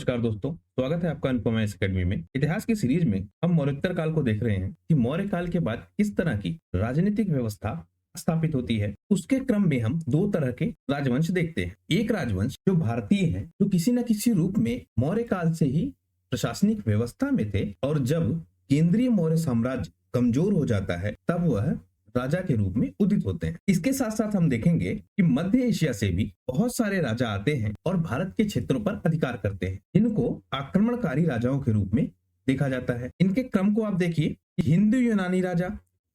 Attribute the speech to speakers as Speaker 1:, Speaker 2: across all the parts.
Speaker 1: नमस्कार दोस्तों, स्वागत है आपका अनुपमा एकेडमी में। इतिहास की सीरीज में हम मौर्योत्तर काल को देख रहे हैं कि मौर्य काल के बाद किस तरह की राजनीतिक व्यवस्था स्थापित होती है। उसके क्रम में हम दो तरह के राजवंश देखते हैं। एक राजवंश जो भारतीय है, जो किसी न किसी रूप में मौर्य काल से ही प्रशासनिक व्यवस्था में थे, और जब केंद्रीय मौर्य साम्राज्य कमजोर हो जाता है तब वह राजा के रूप में उदित होते हैं। इसके साथ साथ हम देखेंगे कि मध्य एशिया से भी बहुत सारे राजा आते हैं और भारत के क्षेत्रों पर अधिकार करते हैं। इनको आक्रमणकारी राजाओं के रूप में देखा जाता है। इनके क्रम को आप देखिए, हिंदू यूनानी राजा,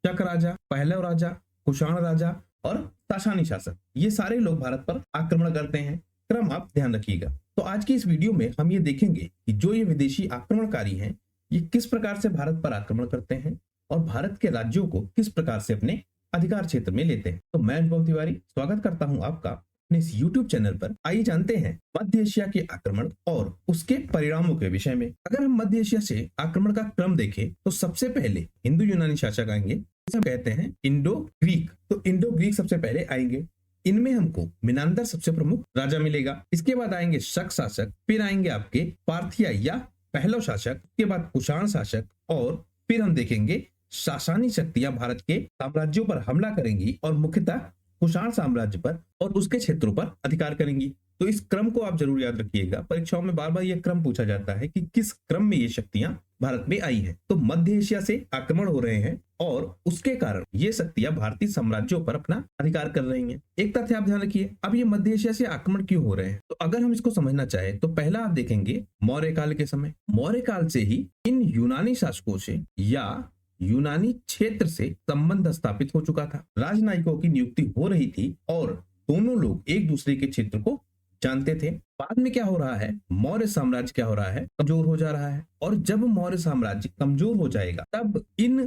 Speaker 1: शक राजा, पहलव राजा, कुषाण राजा और सासानी शासक, ये सारे लोग भारत पर आक्रमण करते हैं। क्रम आप ध्यान रखिएगा। तो आज की इस वीडियो में हम ये देखेंगे कि जो ये विदेशी आक्रमणकारी हैं, ये किस प्रकार से भारत पर आक्रमण करते हैं और भारत के राज्यों को किस प्रकार से अपने अधिकार क्षेत्र में लेते हैं। तो मैं अनुपम तिवारी स्वागत करता हूं आपका अपने इस YouTube चैनल पर। आइए जानते हैं मध्य एशिया के आक्रमण और उसके परिणामों के विषय में। अगर हम मध्य एशिया से आक्रमण का क्रम देखें तो सबसे पहले हिंदू यूनानी शासक आएंगे, जिसे हम कहते हैं इंडो ग्रीक। तो इंडो ग्रीक सबसे पहले आएंगे। इनमें हमको मिनांदर सबसे प्रमुख राजा मिलेगा। इसके बाद आएंगे शक शासक, फिर आएंगे आपके पार्थिया या पहलव शासक, उसके बाद कुषाण शासक, और फिर हम देखेंगे सासानी शक्तियां भारत के साम्राज्यों पर हमला करेंगी और मुख्यतः कुषाण साम्राज्य पर और उसके क्षेत्रों पर अधिकार करेंगी। तो इस क्रम को आप जरूर याद रखिएगा। परीक्षाओं में बार बार यह क्रम पूछा जाता है कि किस क्रम में ये शक्तियां भारत में आई हैं। तो मध्य एशिया से आक्रमण हो रहे हैं और उसके कारण ये शक्तियां भारतीय साम्राज्यों पर अपना अधिकार कर रही हैं। एक तथ्य आप ध्यान रखिए, अब ये मध्य एशिया से आक्रमण क्यों हो रहे हैं। तो अगर हम इसको समझना चाहे तो पहला आप देखेंगे मौर्य काल के समय। मौर्य काल से ही इन यूनानी शासकों से या यूनानी क्षेत्र से संबंध स्थापित हो चुका था। राजनयिकों की नियुक्ति हो रही थी और दोनों लोग एक दूसरे के क्षेत्र को जानते थे। बाद में क्या हो रहा है, मौर्य साम्राज्य क्या हो रहा है, कमजोर हो जा रहा है। और जब मौर्य साम्राज्य कमजोर हो जाएगा तब इन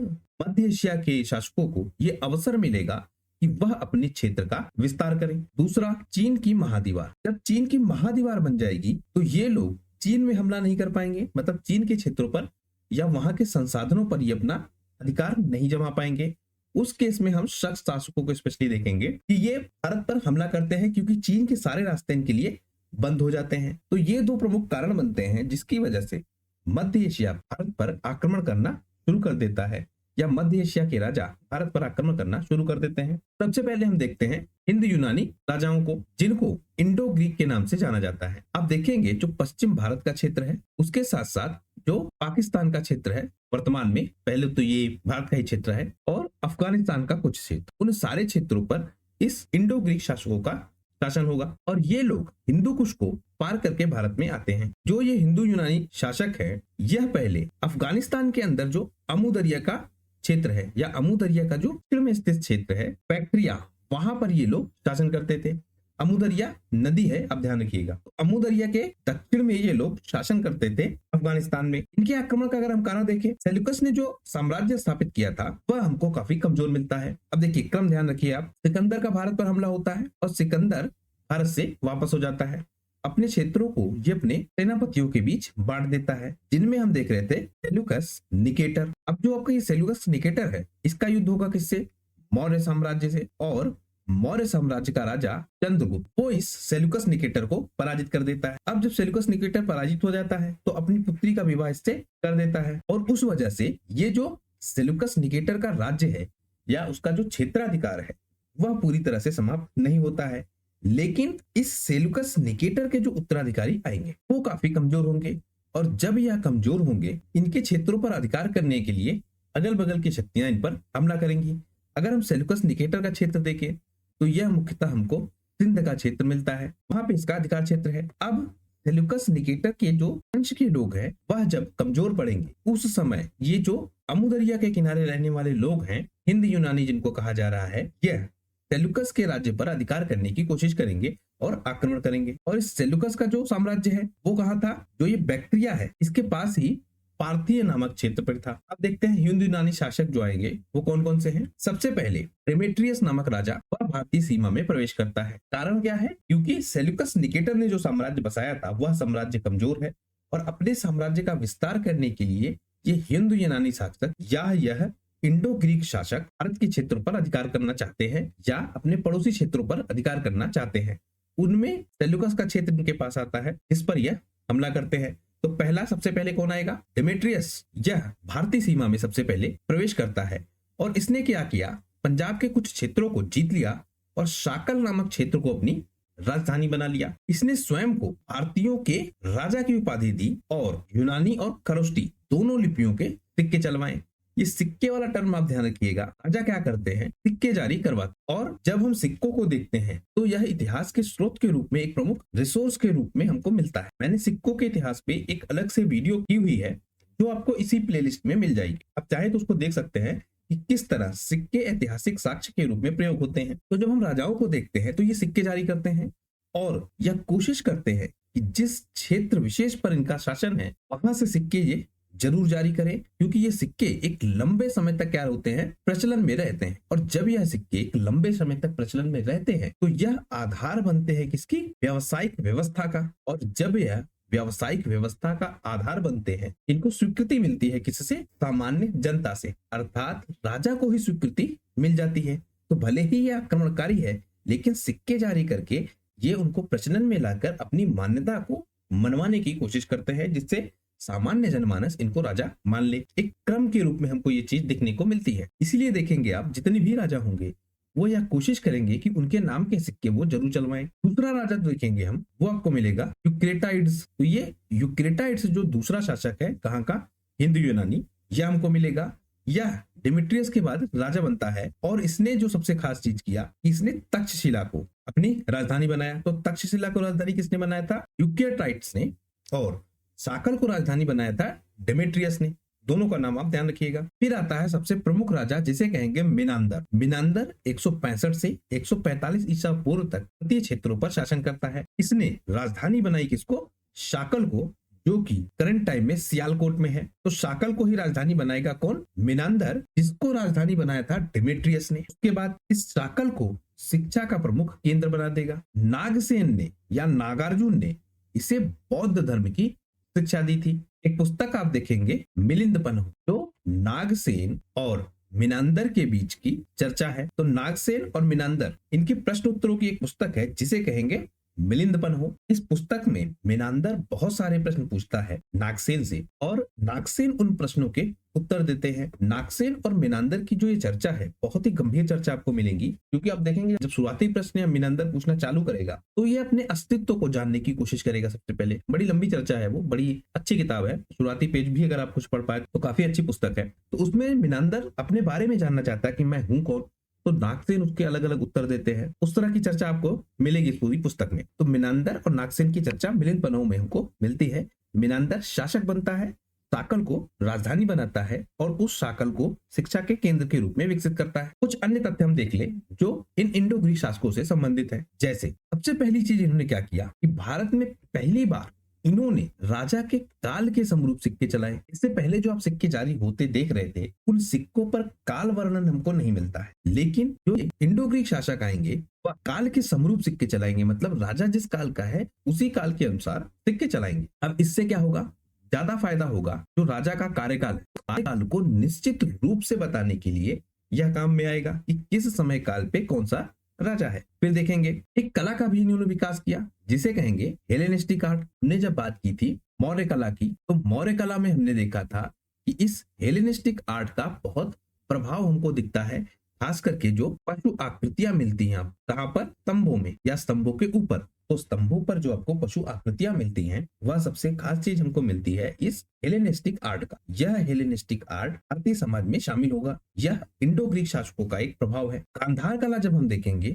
Speaker 1: मध्य एशिया के शासकों को यह अवसर मिलेगा कि वह अपने क्षेत्र का विस्तार करें। दूसरा, चीन की महादीवार। जब चीन की महादीवार बन जाएगी तो ये लोग चीन में हमला नहीं कर पाएंगे, मतलब चीन के क्षेत्रों पर या वहां के संसाधनों पर ये अपना अधिकार नहीं जमा पाएंगे। उस केस में हम शक शासकों को स्पेशली देखेंगे कि ये भारत पर हमला करते हैं क्योंकि चीन के सारे रास्ते इनके लिए बंद हो जाते हैं। तो ये दो प्रमुख कारण बनते हैं जिसकी वजह से मध्य एशिया भारत पर आक्रमण करना शुरू कर देता है, या मध्य एशिया के राजा भारत पर आक्रमण करना शुरू कर देते हैं। सबसे पहले हम देखते हैं हिंद यूनानी राजाओं को, जिनको इंडो ग्रीक के नाम से जाना जाता है। आप देखेंगे जो पश्चिम भारत का क्षेत्र है, उसके साथ साथ जो पाकिस्तान का क्षेत्र है वर्तमान में, पहले तो ये भारत का ही क्षेत्र है, और अफगानिस्तान का कुछ क्षेत्र, उन सारे क्षेत्रों पर इस इंडो ग्रीक शासकों का शासन होगा। और ये लोग हिंदू कुश को पार करके भारत में आते हैं। जो ये हिंदू यूनानी शासक है, यह पहले अफगानिस्तान के अंदर जो अमू दरिया का क्षेत्र है या अमू दरिया का जो दक्षिण में स्थित क्षेत्र है, बैक्ट्रिया, वहां पर ये लोग शासन करते थे। अमू दरिया नदी है, आप ध्यान रखिएगा। तो अमू दरिया के दक्षिण में ये लोग शासन करते थे अफगानिस्तान में। इनके आक्रमण का अगर हम कारण देखें, सेल्यूकस ने जो साम्राज्य स्थापित किया था वह हमको काफी कमजोर मिलता है। अब देखिए क्रम ध्यान रखिए आप। सिकंदर का भारत पर हमला होता है और सिकंदर भारत से वापस हो जाता है। अपने क्षेत्रों को ये अपने सेनापतियों के बीच बांट देता है, जिनमें हम देख रहे थे सेल्यूकस निकेटर। अब जो आपका ये सेल्यूकस निकेटर है, इसका युद्ध होगा किससे, मौर्य साम्राज्य से। और मौर्य साम्राज्य का राजा चंद्रगुप्त वो इस सेल्यूकस निकेटर को पराजित कर देता है। अब जब सेल्यूकस निकेटर पराजित हो जाता है तो अपनी पुत्री का विवाह इससे कर देता है, और उस वजह से ये जो सेल्यूकस निकेटर का राज्य है या उसका जो क्षेत्राधिकार है वह पूरी तरह से समाप्त नहीं होता है। लेकिन इस सेल्यूकस निकेटर के जो उत्तराधिकारी आएंगे वो काफी कमजोर होंगे, और जब यह कमजोर होंगे, इनके क्षेत्रों पर अधिकार करने के लिए अगल बगल की शक्तियां इन पर हमला करेंगी। अगर हम सेल्यूकस निकेटर का क्षेत्र देखें तो यह मुख्यतः हमको सिंध का क्षेत्र मिलता है, वहां पे इसका अधिकार क्षेत्र है। अब सेल्यूकस निकेटर के जो वंश के लोग हैं वह जब कमजोर पड़ेंगे, उस समय ये जो अमू दरिया के किनारे रहने वाले लोग हैं, हिंद यूनानी जिनको कहा जा रहा है, यह सेल्यूकस के राज्य पर अधिकार करने की कोशिश करेंगे और आक्रमण करेंगे। और इस सेल्यूकस का जो साम्राज्य है वो कहाँ था, जो ये बैक्ट्रिया है इसके पास ही पार्थिय नामक क्षेत्र पर था। अब देखते हैं हिंदू यूनानी शासक जो आएंगे वो कौन कौन से हैं। सबसे पहले डेमेट्रियस नामक राजा वह भारतीय सीमा में प्रवेश करता है। कारण क्या है, क्योंकि सेल्यूकस निकेटर ने जो साम्राज्य बसाया था वह साम्राज्य कमजोर है, और अपने साम्राज्य का विस्तार करने के लिए ये हिंदू यूनानी शासक या यह इंडो ग्रीक शासक भारत के क्षेत्रों पर अधिकार करना चाहते हैं या अपने पड़ोसी क्षेत्रों पर अधिकार करना चाहते हैं। उनमें सेल्यूकस का क्षेत्र इनके पास आता है, जिस पर यह हमला करते हैं। तो पहला सबसे पहले कौन आएगा? डेमेट्रियस। यह भारतीय सीमा में सबसे पहले प्रवेश करता है और इसने क्या किया, पंजाब के कुछ क्षेत्रों को जीत लिया और शाकल नामक क्षेत्र को अपनी राजधानी बना लिया। इसने स्वयं को भारतीयों के राजा की उपाधि दी और यूनानी और खरोष्टी दोनों लिपियों के सिक्के चलवाए। ये सिक्के वाला टर्म आप ध्यान रखिएगा। राजा क्या करते हैं? सिक्के जारी करवाते, और जब हम सिक्कों को देखते हैं तो यह इतिहास के स्रोत के रूप में एक प्रमुख रिसोर्स के रूप में हमको मिलता है। मैंने सिक्कों के इतिहास पे एक अलग से वीडियो की हुई है जो आपको इसी प्लेलिस्ट में मिल जाएगी। आप चाहे तो उसको देख सकते हैं कि किस तरह सिक्के ऐतिहासिक साक्ष्य के रूप में प्रयोग होते हैं। तो जब हम राजाओं को देखते हैं तो ये सिक्के जारी करते हैं और यह कोशिश करते हैं कि जिस क्षेत्र विशेष पर इनका शासन है वहां से सिक्के ये जरूर जारी करें, क्योंकि ये सिक्के एक लंबे समय तक क्या होते हैं? प्रचलन में रहते हैं। और जब यह सिक्के एक लंबे समय तक प्रचलन में रहते हैं तो यह आधार बनते हैं किसकी? व्यावसायिक व्यवस्था का। और जब यह व्यावसायिक व्यवस्था का आधार बनते हैं, इनको स्वीकृति मिलती है किससे? सामान्य जनता से, अर्थात राजा को ही स्वीकृति मिल जाती है। तो भले ही यह आक्रमणकारी है, लेकिन सिक्के जारी करके ये उनको प्रचलन में लाकर अपनी मान्यता को मनवाने की कोशिश करते हैं, जिससे सामान्य जनमानस इनको राजा मान ले। एक क्रम के रूप में हमको ये चीज देखने को मिलती है। इसीलिए देखेंगे आप, जितने भी राजा होंगे वो यह कोशिश करेंगे कि उनके नाम के सिक्के वो जरूर चलवाएं। दूसरा राजा देखेंगे हम, वो आपको मिलेगा यूक्रेटाइड्स। तो ये यूक्रेटाइड्स जो दूसरा शासक है, कहाँ का? हिंदू यूनानी, यह हमको मिलेगा। यह डिमिट्रियस के बाद राजा बनता है और इसने जो सबसे खास चीज किया, इसने तक्षशिला को अपनी राजधानी बनाया। तो तक्षशिला को राजधानी किसने बनाया था? यूक्रेटाइड्स ने। और शाकल को राजधानी बनाया था डेमेट्रियस ने। दोनों का नाम आप ध्यान रखिएगा। फिर आता है सबसे प्रमुख राजा, जिसे कहेंगे मिनांदर। मिनांदर 165 से 145 ईसा पूर्व तक भारतीय क्षेत्रों पर शासन करता है। इसने राजधानी बनाई किसको? शाकल को, जो कि करंट टाइम में सियालकोट में है। तो शाकल को ही राजधानी बनाएगा कौन? मिनांदर, जिसको राजधानी बनाया था डेमेट्रियस ने। उसके बाद इस शाकल को शिक्षा का प्रमुख केंद्र बना देगा। नागसेन ने या नागार्जुन ने इसे बौद्ध धर्म की शिक्षा दी थी। एक पुस्तक आप देखेंगे, मिलिंद पन्ह, तो नागसेन और मिनांदर के बीच की चर्चा है। तो नागसेन और मिनांदर, इनके प्रश्न उत्तरों की एक पुस्तक है जिसे कहेंगे मिलिंद पन्ह। इस पुस्तक में मिनांदर बहुत सारे प्रश्न पूछता है नागसेन से और नागसेन उन प्रश्नों के उत्तर देते हैं। नागसेन और मिनांदर की जो ये चर्चा है, बहुत ही गंभीर चर्चा आपको मिलेगी, क्योंकि आप देखेंगे जब शुरुआती प्रश्न मिनांदर पूछना चालू करेगा तो ये अपने अस्तित्व को जानने की कोशिश करेगा। सबसे पहले बड़ी लंबी चर्चा है, वो बड़ी अच्छी किताब है। शुरुआती पेज भी अगर आप कुछ पढ़ पाए तो काफी अच्छी पुस्तक है। तो उसमें मिनांदर अपने बारे में जानना चाहता है कि मैं हूं कौन, तो नागसेन उसके अलग अलग उत्तर देते हैं। उस तरह की चर्चा आपको मिलेगी इस पूरी पुस्तक में। तो मिनांदर और नागसेन की चर्चा मिलिंद पन्ह में हमको मिलती है। मिनांदर शासक बनता है, शाकल को राजधानी बनाता है और उस शाकल को शिक्षा के केंद्र के रूप में विकसित करता है। कुछ अन्य तथ्य हम देख ले जो इन इंडो ग्रीक शासकों से संबंधित है। जैसे सबसे पहली चीज इन्होंने क्या किया कि भारत में पहली बार इन्होंने राजा के काल के समरूप सिक्के चलाए। इससे पहले जो आप सिक्के जारी होते देख रहे थे, उन सिक्कों पर काल वर्णन हमको नहीं मिलता है, लेकिन जो इंडो ग्रीक शासक आएंगे वह काल के समरूप सिक्के चलाएंगे। मतलब राजा जिस काल का है उसी काल के अनुसार सिक्के चलाएंगे। अब इससे क्या होगा? ज्यादा फायदा होगा। जो राजा का कार्यकाल है, कार्यकाल को निश्चित रूप से बताने के लिए यह काम में आएगा कि किस समय काल पे कौन सा राजा है। फिर देखेंगे एक कला का भी इन्होंने विकास किया, जिसे कहेंगे हेलेनिस्टिक आर्ट। हमने जब बात की थी मौर्य कला की, तो मौर्य कला में हमने देखा था कि इस हेलेनिस्टिक आर्ट का बहुत प्रभाव हमको दिखता है, खास करके जो पशु आकृतियां मिलती हैं कहां पर? स्तंभों में या स्तंभों के ऊपर। तो स्तंभों पर जो आपको पशु आकृतियां मिलती हैं, वह सबसे खास चीज हमको मिलती है इस हेलेनिस्टिक आर्ट का। यह हेलेनिस्टिक आर्ट भारतीय समाज में शामिल होगा। यह इंडो ग्रीक शासकों का एक प्रभाव है। गांधार कला जब हम देखेंगे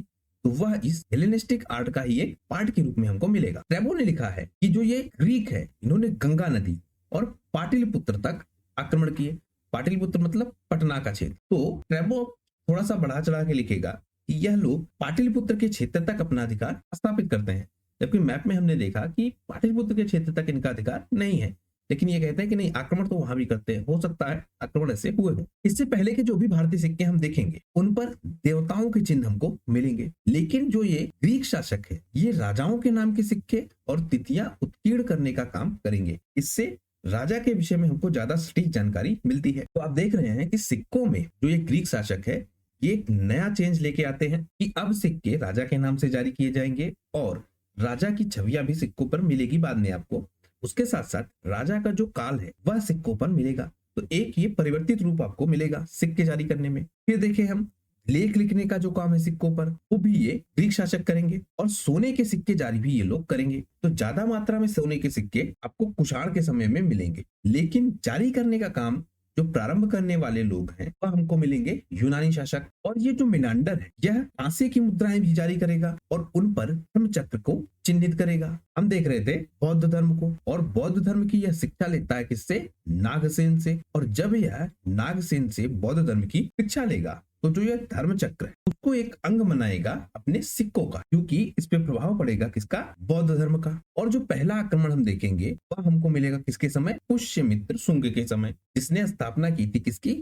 Speaker 1: तो वह इस हेलेनिस्टिक आर्ट का ही एक पार्ट के रूप में हमको मिलेगा। स्ट्रैबो ने लिखा है कि जो ये ग्रीक है, इन्होंने गंगा नदी और पाटलिपुत्र तक आक्रमण किए। पाटलिपुत्र मतलब पटना का क्षेत्र। तो स्ट्रैबो थोड़ा सा बढ़ा चढ़ा के लिखेगा कि यह लोग पाटलिपुत्र के क्षेत्र तक अपना अधिकार स्थापित करते हैं, जबकि मैप में हमने देखा कि पाटलिपुत्र के क्षेत्र तक इनका अधिकार नहीं है। लेकिन ये कहते हैं कि नहीं, आक्रमण तो वहां भी करते हैं, हो सकता है आक्रमण ऐसे हुए हो। इससे पहले के जो भी भारतीय सिक्के हम देखेंगे उन पर देवताओं के चिन्ह हमको मिलेंगे, लेकिन जो ये ग्रीक शासक है ये राजाओं के नाम के सिक्के और तिथियां उत्कीर्ण करने का काम करेंगे। इससे राजा के विषय में हमको ज्यादा सटीक जानकारी मिलती है। तो आप देख रहे हैं कि सिक्कों में जो ये ग्रीक शासक है ये एक नया चेंज लेके आते हैं कि अब सिक्के राजा के नाम से जारी किए जाएंगे और राजा की छवियां भी सिक्कों पर मिलेगी बाद में आपको। उसके साथ साथ राजा का जो काल है वह सिक्कों पर मिलेगा। तो एक ये परिवर्तित रूप आपको मिलेगा सिक्के जारी करने में। फिर देखें हम लेख लिखने का जो काम है सिक्कों पर, वो भी ये ग्रीक शासक करेंगे, और सोने के सिक्के जारी भी ये लोग करेंगे। तो ज्यादा मात्रा में सोने के सिक्के आपको कुषाण के समय में मिलेंगे, लेकिन जारी करने का काम जो प्रारंभ करने वाले लोग हैं वह हमको मिलेंगे यूनानी शासक। और ये जो मिनांडर है यह कांसे की मुद्राएं भी जारी करेगा और उन पर धर्म चक्र को चिन्हित करेगा। हम देख रहे थे बौद्ध धर्म को, और बौद्ध धर्म की यह शिक्षा लेता है किससे? नागसेन से। और जब यह नागसेन से बौद्ध धर्म की शिक्षा लेगा तो जो यह धर्म चक्र है उसको एक अंग बनाएगा अपने सिक्कों का, क्योंकि इस पे प्रभाव पड़ेगा किसका? बौद्ध धर्म का। और जो पहला आक्रमण हम देखेंगे वह हमको मिलेगा किसके समय? पुष्यमित्र शुंग के समय, जिसने स्थापना की थी किसकी?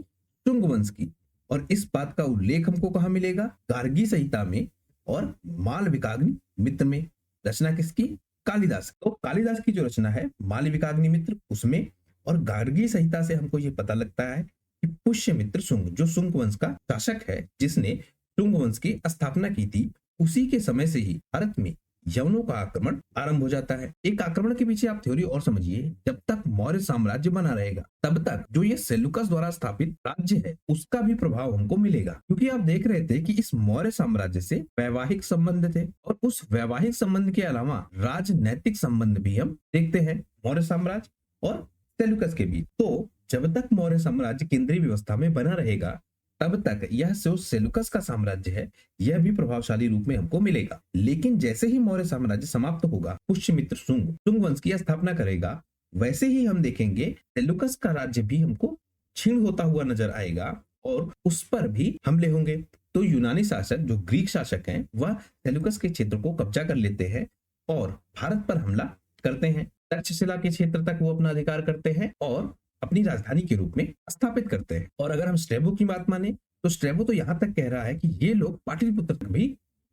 Speaker 1: शुंग वंश की। और इस बात का उल्लेख हमको कहाँ मिलेगा? गार्गी संहिता में और मालविकाग्नि मित्र में। रचना किसकी? कालिदास। तो कालिदास की जो रचना है मालविकाग्नि मित्र उसमें, और गार्गी संहिता से हमको ये पता लगता है कि पुष्यमित्र शुंग जो शुंग वंश का शासक है, जिसने शुंग वंश की स्थापना की थी, उसी के समय से ही भारत में यवनों का आक्रमण आरंभ हो जाता है। एक आक्रमण के पीछे आप थ्योरी और समझिए, जब तक मौर्य साम्राज्य बना रहेगा तब तक जो ये सेल्यूकस द्वारा स्थापित राज्य है उसका भी प्रभाव हमको मिलेगा, क्योंकि आप देख रहे थे कि इस मौर्य साम्राज्य से वैवाहिक संबंध थे, और उस वैवाहिक संबंध के अलावा राजनैतिक संबंध भी हम देखते हैं मौर्य साम्राज्य और सेल्यूकस के बीच। तो जब तक मौर्य साम्राज्य केंद्रीय व्यवस्था में बना रहेगा तब तक यह जो सेल्यूकस का साम्राज्य है यह भी प्रभावशाली रूप में हमको मिलेगा। लेकिन जैसे ही मौर्य साम्राज्य समाप्त होगा, पुष्यमित्र शुंग वंश की स्थापना करेगा, वैसे ही हम देखेंगे सेल्यूकस का राज्य भी हमको क्षीण होता हुआ नजर आएगा और उस पर भी हमले होंगे। तो यूनानी शासक जो ग्रीक शासक हैं वह सेल्यूकस के क्षेत्र को कब्जा कर लेते हैं और भारत पर हमला करते हैं। तक्षशिला के क्षेत्र तक वो अपना अधिकार करते हैं और अपनी राजधानी के रूप में स्थापित करते हैं। और अगर हम स्ट्रैबो की बात माने तो स्ट्रैबो तो यहाँ तक कह रहा है कि ये लोग पाटलिपुत्र तक भी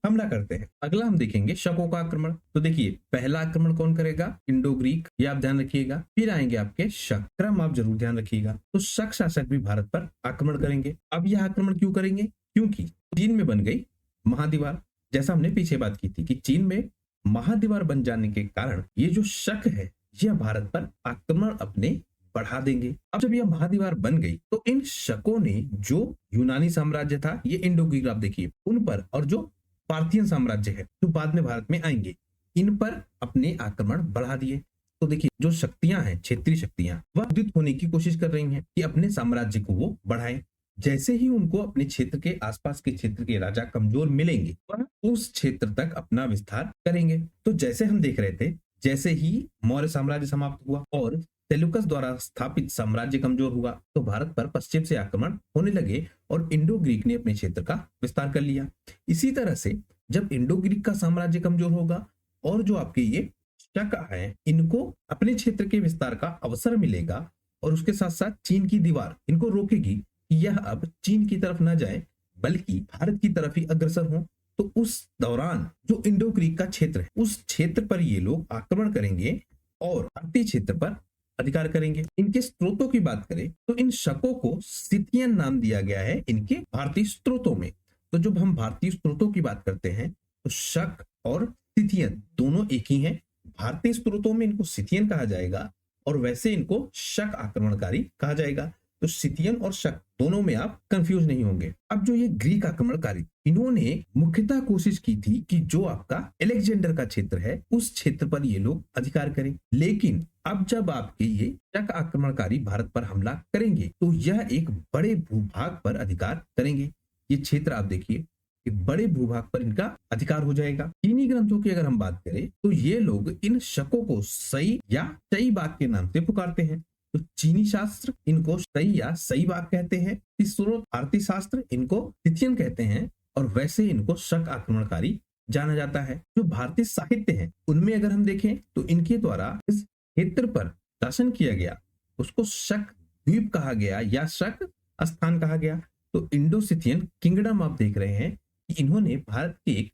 Speaker 1: हमला करते हैं। अगला हम देखेंगे शकों का आक्रमण। तो देखिए पहला आक्रमण कौन करेगा? इंडो ग्रीक, ये आप ध्यान रखिएगा। फिर आएंगे आपके शक, क्रम आप जरूर ध्यान रखिएगा। तो शक शासक भी भारत पर आक्रमण करेंगे। अब यह आक्रमण क्यों करेंगे? क्योंकि चीन में बन गई महादीवार। जैसा हमने पीछे बात की थी कि चीन में महादीवार बन जाने के कारण ये जो शक है यह भारत पर आक्रमण अपने बढ़ा देंगे। अब जब यह महादीवार बन गई तो इन शकों ने जो यूनानी साम्राज्य था, ये इंडो ग्रीक आप देखिए, उन पर, और जो पार्थियन साम्राज्य है जो बाद में भारत में आएंगे, इन पर अपने आक्रमण बढ़ा दिए। तो देखिए जो शक्तियां हैं, क्षेत्रीय शक्तियां, वह उदित होने की कोशिश कर रही हैं कि अपने साम्राज्य को वो बढ़ाएं। जैसे ही उनको अपने क्षेत्र के आसपास के क्षेत्र के राजा कमजोर मिलेंगे वह उस क्षेत्र तक अपना विस्तार करेंगे। तो जैसे हम देख रहे थे, जैसे ही मौर्य साम्राज्य समाप्त हुआ और सेल्यूकस द्वारा स्थापित साम्राज्य कमजोर हुआ तो भारत पर पश्चिम से आक्रमण होने लगे और इंडो ग्रीक ने अपने क्षेत्र का विस्तार कर लिया। इसी तरह से जब इंडो ग्रीक का साम्राज्य कमजोर होगा और जो आपके ये शक है इनको अपने क्षेत्र के विस्तार का अवसर मिलेगा, और उसके साथ साथ चीन की दीवार इनको रोकेगी कि यह अब चीन की तरफ न जाए बल्कि भारत की तरफ ही अग्रसर हो। तो उस दौरान जो इंडो ग्रीक का क्षेत्र है उस क्षेत्र पर ये लोग आक्रमण करेंगे और भारतीय क्षेत्र पर अधिकार करेंगे। इनके स्त्रोतों की बात करें तो इन शकों को सिथियन नाम दिया गया है इनके भारतीय स्त्रोतों में। तो जब हम भारतीय स्त्रोतों की बात करते हैं तो शक और सिथियन दोनों एक ही हैं। भारतीय स्त्रोतों में इनको सिथियन कहा जाएगा और वैसे इनको शक आक्रमणकारी कहा जाएगा। तो सिथियन और शक दोनों में आप कंफ्यूज नहीं होंगे। अब जो ये ग्रीक आक्रमणकारी, इन्होंने मुख्यतः कोशिश की थी कि जो आपका अलेक्जेंडर का क्षेत्र है उस क्षेत्र पर ये लोग अधिकार करें। लेकिन अब जब आपके ये शक आक्रमणकारी भारत पर हमला करेंगे तो यह एक बड़े भूभाग पर अधिकार करेंगे। ये क्षेत्र आप देखिए, एक बड़े भूभाग पर इनका अधिकार हो जाएगा। चीनी ग्रंथों की अगर हम बात करें तो ये लोग इन शकों को सही या सही बाग के नाम से पुकारते हैं। तो चीनी शास्त्र इनको सही या सही बाग कहते हैं, स्रोत भारतीय शास्त्र इनको सिथियन कहते हैं, और वैसे इनको शक आक्रमणकारी जाना जाता है। जो भारतीय साहित्य है उनमें अगर हम देखें तो इनके द्वारा इस क्षेत्र पर शासन किया गया उसको शक द्वीप कहा गया या शक स्थान कहा गया। तो इंडो सिथियन किंगडम आप देख रहे हैं कि इन्होंने भारत के एक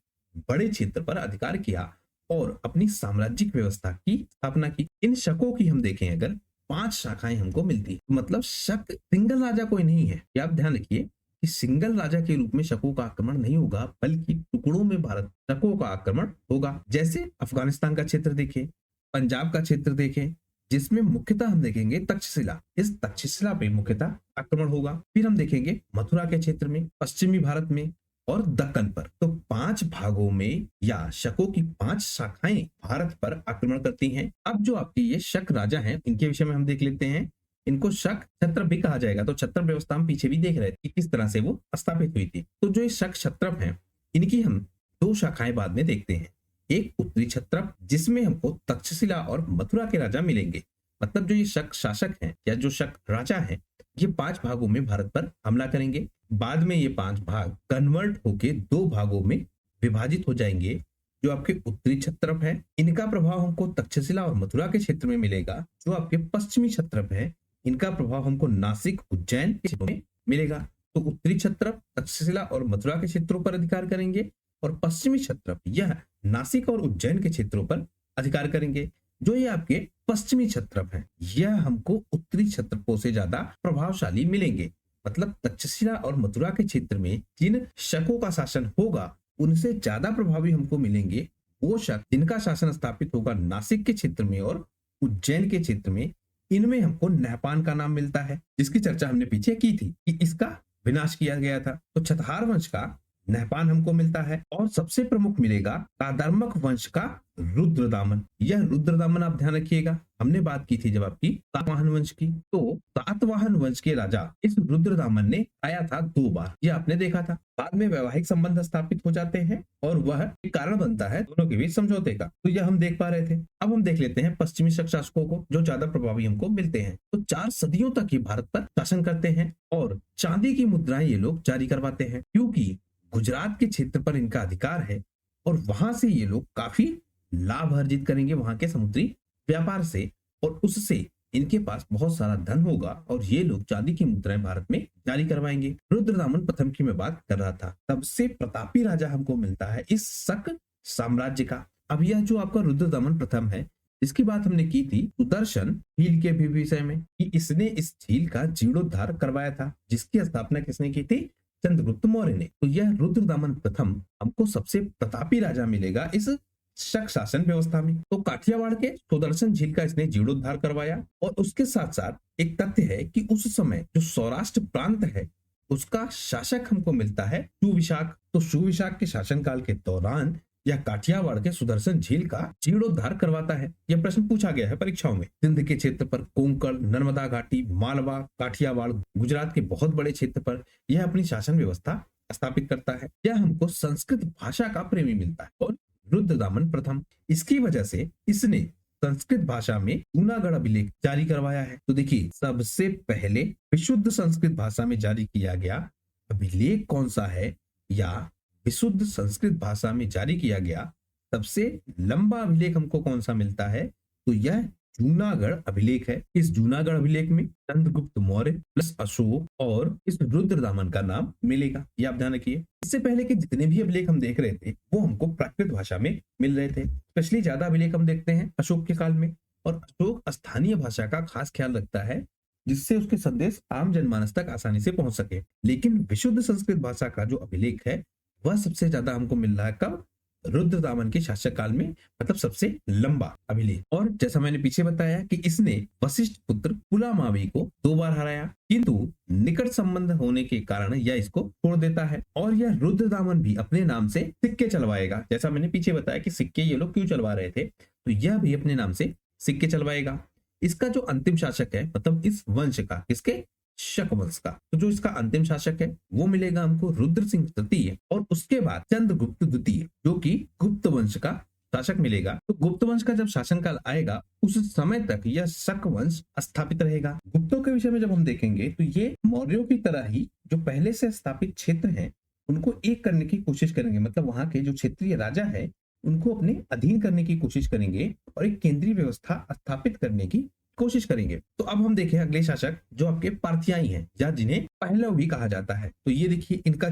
Speaker 1: बड़े क्षेत्र पर अधिकार किया और अपनी साम्राज्यिक व्यवस्था की स्थापना की। इन शकों की हम देखें अगर 5 शाखाएं हमको मिलती है, मतलब शक सिंगल राजा कोई नहीं है। ये आप ध्यान रखिए कि सिंगल राजा के रूप में शकों का आक्रमण नहीं होगा बल्कि टुकड़ों में भारत शकों का आक्रमण होगा। जैसे अफगानिस्तान का क्षेत्र देखें, पंजाब का क्षेत्र देखें, जिसमें मुख्यतः हम देखेंगे तक्षशिला। इस तक्षशिला पे मुख्यतः आक्रमण होगा। फिर हम देखेंगे मथुरा के क्षेत्र में, पश्चिमी भारत में और दक्कन पर। तो 5 भागों में या शकों की 5 शाखाएं भारत पर आक्रमण करती हैं। अब जो आपके ये शक राजा हैं, इनके विषय में हम देख लेते हैं। इनको शक क्षत्रप भी कहा जाएगा। तो क्षत्रप व्यवस्था हम पीछे भी देख रहे थे कि किस तरह से वो स्थापित हुई थी। तो जो ये शक क्षत्रप हैं, इनकी हम 2 शाखाएं बाद में देखते हैं। एक उत्तरी क्षत्रप, जिसमें हमको तक्षशिला और मथुरा के राजा मिलेंगे। मतलब जो ये शक शासक हैं या जो शक राजा हैं, ये 5 भागों में भारत पर हमला करेंगे। बाद में ये 5 भाग कन्वर्ट होके 2 भागों में विभाजित हो जाएंगे। जो आपके उत्तरी क्षत्रप है, इनका प्रभाव हमको तक्षशिला और मथुरा के क्षेत्र में मिलेगा। जो आपके पश्चिमी क्षत्रप है, इनका प्रभाव हमको नासिक, उज्जैन के क्षेत्रों में मिलेगा। तो उत्तरी क्षत्रप तक्षशिला और मथुरा के क्षेत्रों पर अधिकार करेंगे और पश्चिमी क्षत्रप यह नासिक और उज्जैन के क्षेत्रों पर अधिकार करेंगे। जो ये आपके पश्चिमी क्षत्रप हैं, यह हमको उत्तरी क्षत्रपों से ज्यादा प्रभावशाली मिलेंगे। मतलब तक्षशिला और मथुरा के क्षेत्र में जिन शकों का शासन होगा, उनसे ज्यादा प्रभावी हमको मिलेंगे वो शक जिनका शासन स्थापित होगा नासिक के क्षेत्र में और उज्जैन के क्षेत्र में। इनमें हमको नहपान का नाम मिलता है, जिसकी चर्चा हमने पीछे की थी कि इसका विनाश किया गया था। तो छतहार वंश का नहपान हमको मिलता है और सबसे प्रमुख मिलेगा कादर्मक वंश का रुद्रदामन। यह रुद्रदामन आप ध्यान रखिएगा, हमने बात की थी जब आपकी सातवाहन वंश की। तो सातवाहन वंश के राजा इस रुद्रदामन ने आया था 2 बार, यह आपने देखा था। बाद में वैवाहिक संबंध स्थापित हो जाते हैं और वह एक कारण बनता है दोनों के बीच समझौते का। तो यह हम देख पा रहे थे। अब हम देख लेते हैं पश्चिमी शक शासकों को, जो ज्यादा प्रभावी हमको मिलते हैं। तो 4 सदियों तक ये भारत पर शासन करते हैं और चांदी की मुद्राएं ये लोग जारी करवाते हैं, क्योंकि गुजरात के क्षेत्र पर इनका अधिकार है और वहां से ये लोग काफी लाभ अर्जित करेंगे वहां के समुद्री व्यापार से, और उससे इनके पास बहुत सारा धन होगा और ये लोग चांदी की मुद्राएं भारत में जारी करवाएंगे। रुद्रदामन प्रथम की मैं बात कर रहा था। सबसे प्रतापी राजा हमको मिलता है इस शक साम्राज्य का। अब यह जो आपका रुद्रदामन प्रथम है, इसकी बात हमने की थी सुदर्शन झील के भी विषय में कि इसने इस झील का जीर्णोद्धार करवाया था, जिसकी स्थापना किसने की थी? चंद्रगुप्त मौर्य ने। तो यह रुद्रदामन प्रथम हमको सबसे प्रतापी राजा मिलेगा इस शक शासन व्यवस्था में। तो काठियावाड़ के सुदर्शन झील का इसने जीर्णोद्धार करवाया और उसके साथ साथ एक तथ्य है कि उस समय जो सौराष्ट्र प्रांत है, उसका शासक हमको मिलता है सुविशाख। तो सुविशाख के शासनकाल के दौरान यह काठियावाड़ के सुदर्शन झील का जीर्णोद्धार करवाता है। यह प्रश्न पूछा गया है परीक्षाओं में। सिंध के क्षेत्र पर, कोंकण, नर्मदा घाटी, मालवा, काठियावाड़, गुजरात के बहुत बड़े क्षेत्र पर यह अपनी शासन व्यवस्था स्थापित करता है। यह हमको संस्कृत भाषा का प्रेमी मिलता है और रुद्रदामन प्रथम, इसकी वजह से इसने संस्कृत भाषा में जूनागढ़ अभिलेख जारी करवाया है। तो देखिए, सबसे पहले विशुद्ध संस्कृत भाषा में जारी किया गया अभिलेख कौन सा है, या विशुद्ध संस्कृत भाषा में जारी किया गया सबसे लंबा अभिलेख हमको कौन सा मिलता है? तो यह जूनागढ़ अभिलेख है। इस जूनागढ़ अभिलेख में चंद्रगुप्त मौर्य प्लस अशोक और इस रुद्रदामन का नाम मिलेगा, ये आप ध्यान रखिए। इससे पहले के जितने भी अभिलेख हम देख रहे थे वो हमको प्राकृत भाषा में मिल रहे थे। स्पेशली ज्यादा अभिलेख हम देखते हैं अशोक के काल में, और अशोक स्थानीय भाषा का खास ख्याल रखता है जिससे उसके संदेश आम जनमानस तक आसानी से पहुंच सके। लेकिन विशुद्ध संस्कृत भाषा का जो अभिलेख है वह सबसे ज्यादा हमको मिल रहा है कब? रुद्रदामन के शासक काल में, मतलब सबसे लंबा अभिलेख। और जैसा मैंने पीछे बताया कि इसने वशिष्ठ पुत्र पुलामावी को 2 बार हराया, किंतु निकट संबंध होने के कारण यह इसको छोड़ देता है। और यह रुद्रदामन भी अपने नाम से सिक्के चलवाएगा। जैसा मैंने पीछे बताया कि सिक्के ये लोग क्यों चलवा रहे थे, तो यह भी अपने नाम से सिक्के चलवाएगा। इसका जो अंतिम शासक है, मतलब इस वंश का, किसके? शक वंश का, तो जो इसका अंतिम शासक है वो मिलेगा हमको रुद्र सिंह तृतीय, और उसके बाद चंद्रगुप्त द्वितीय जो कि गुप्त वंश का शासक मिलेगा। तो गुप्त वंश का जब शासनकाल आएगा उस समय तक यह शक वंश स्थापित रहेगा। गुप्तों के विषय में जब हम देखेंगे तो ये मौर्यों की तरह ही जो पहले से स्थापित क्षेत्र हैं उनको एक करने की कोशिश करेंगे। मतलब वहां के जो क्षेत्रीय राजा है उनको अपने अधीन करने की कोशिश करेंगे और एक केंद्रीय व्यवस्था स्थापित करने की कोशिश करेंगे। तो अब हम देखें अगले शासक जो आपके पार्थियाई हैं, या जिन्हें पहलव भी कहा जाता है। तो ये देखिए, इनका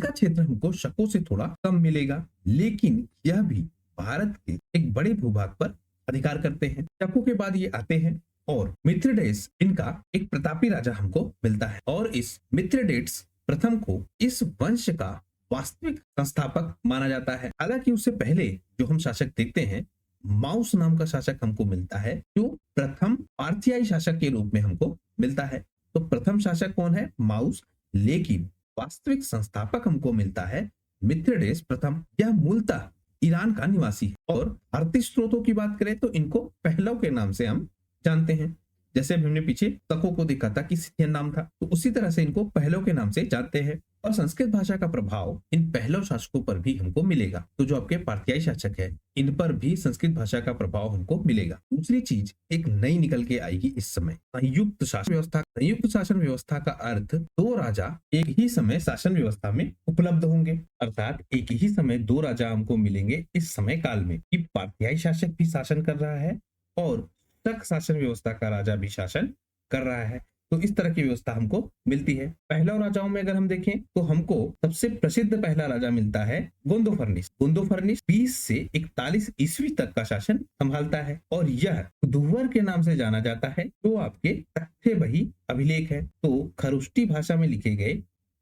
Speaker 1: क्षेत्र हमको शकों से थोड़ा कम मिलेगा, लेकिन यह भी भारत के एक बड़े भूभाग पर अधिकार करते हैं। शकों के बाद ये आते हैं और मिथ्रेडेट्स इनका एक प्रतापी राजा हमको मिलता है, और इस मिथ्रेडेट्स प्रथम को इस वंश का वास्तविक संस्थापक माना जाता है। हालांकि उससे पहले जो हम शासक देखते हैं माउस नाम का शासक हमको मिलता है, जो प्रथम पार्थियाई शासक के रूप में हमको मिलता है। तो प्रथम शासक कौन है? माउस। लेकिन वास्तविक संस्थापक हमको मिलता है मिथ्रेडेस प्रथम। यह मूलतः ईरान का निवासी है और भारतीय स्रोतों की बात करें तो इनको पहलव के नाम से हम जानते हैं। जैसे अभी हमने पीछे तको को देखा था कि सिथियन नाम था, तो उसी तरह से इनको पहलव के नाम से जानते हैं। और संस्कृत भाषा का प्रभाव इन पहलव शासकों पर भी हमको मिलेगा। तो जो आपके पार्थियाई शासक है, इन पर भी संस्कृत भाषा का प्रभाव हमको मिलेगा। दूसरी चीज एक नई निकल के आएगी इस समय, संयुक्त शासन व्यवस्था। संयुक्त शासन व्यवस्था का अर्थ दो राजा एक ही समय शासन व्यवस्था में उपलब्ध होंगे, अर्थात एक ही समय दो राजा हमको मिलेंगे इस समय काल में, कि पार्थियाई शासक भी शासन कर रहा है और शक शासन व्यवस्था का राजा भी शासन कर रहा है। तो इस तरह की व्यवस्था हमको मिलती है। पहलव राजाओं में अगर हम देखें तो हमको सबसे प्रसिद्ध पहला राजा मिलता है गोंदोफर्निस। गोंदोफर्निस 20 से 41 ईस्वी तक का शासन संभालता है और यह दुवर के नाम से जाना जाता है, जो आपके तख्ते बही अभिलेख है। तो खरुष्टी भाषा में लिखे गए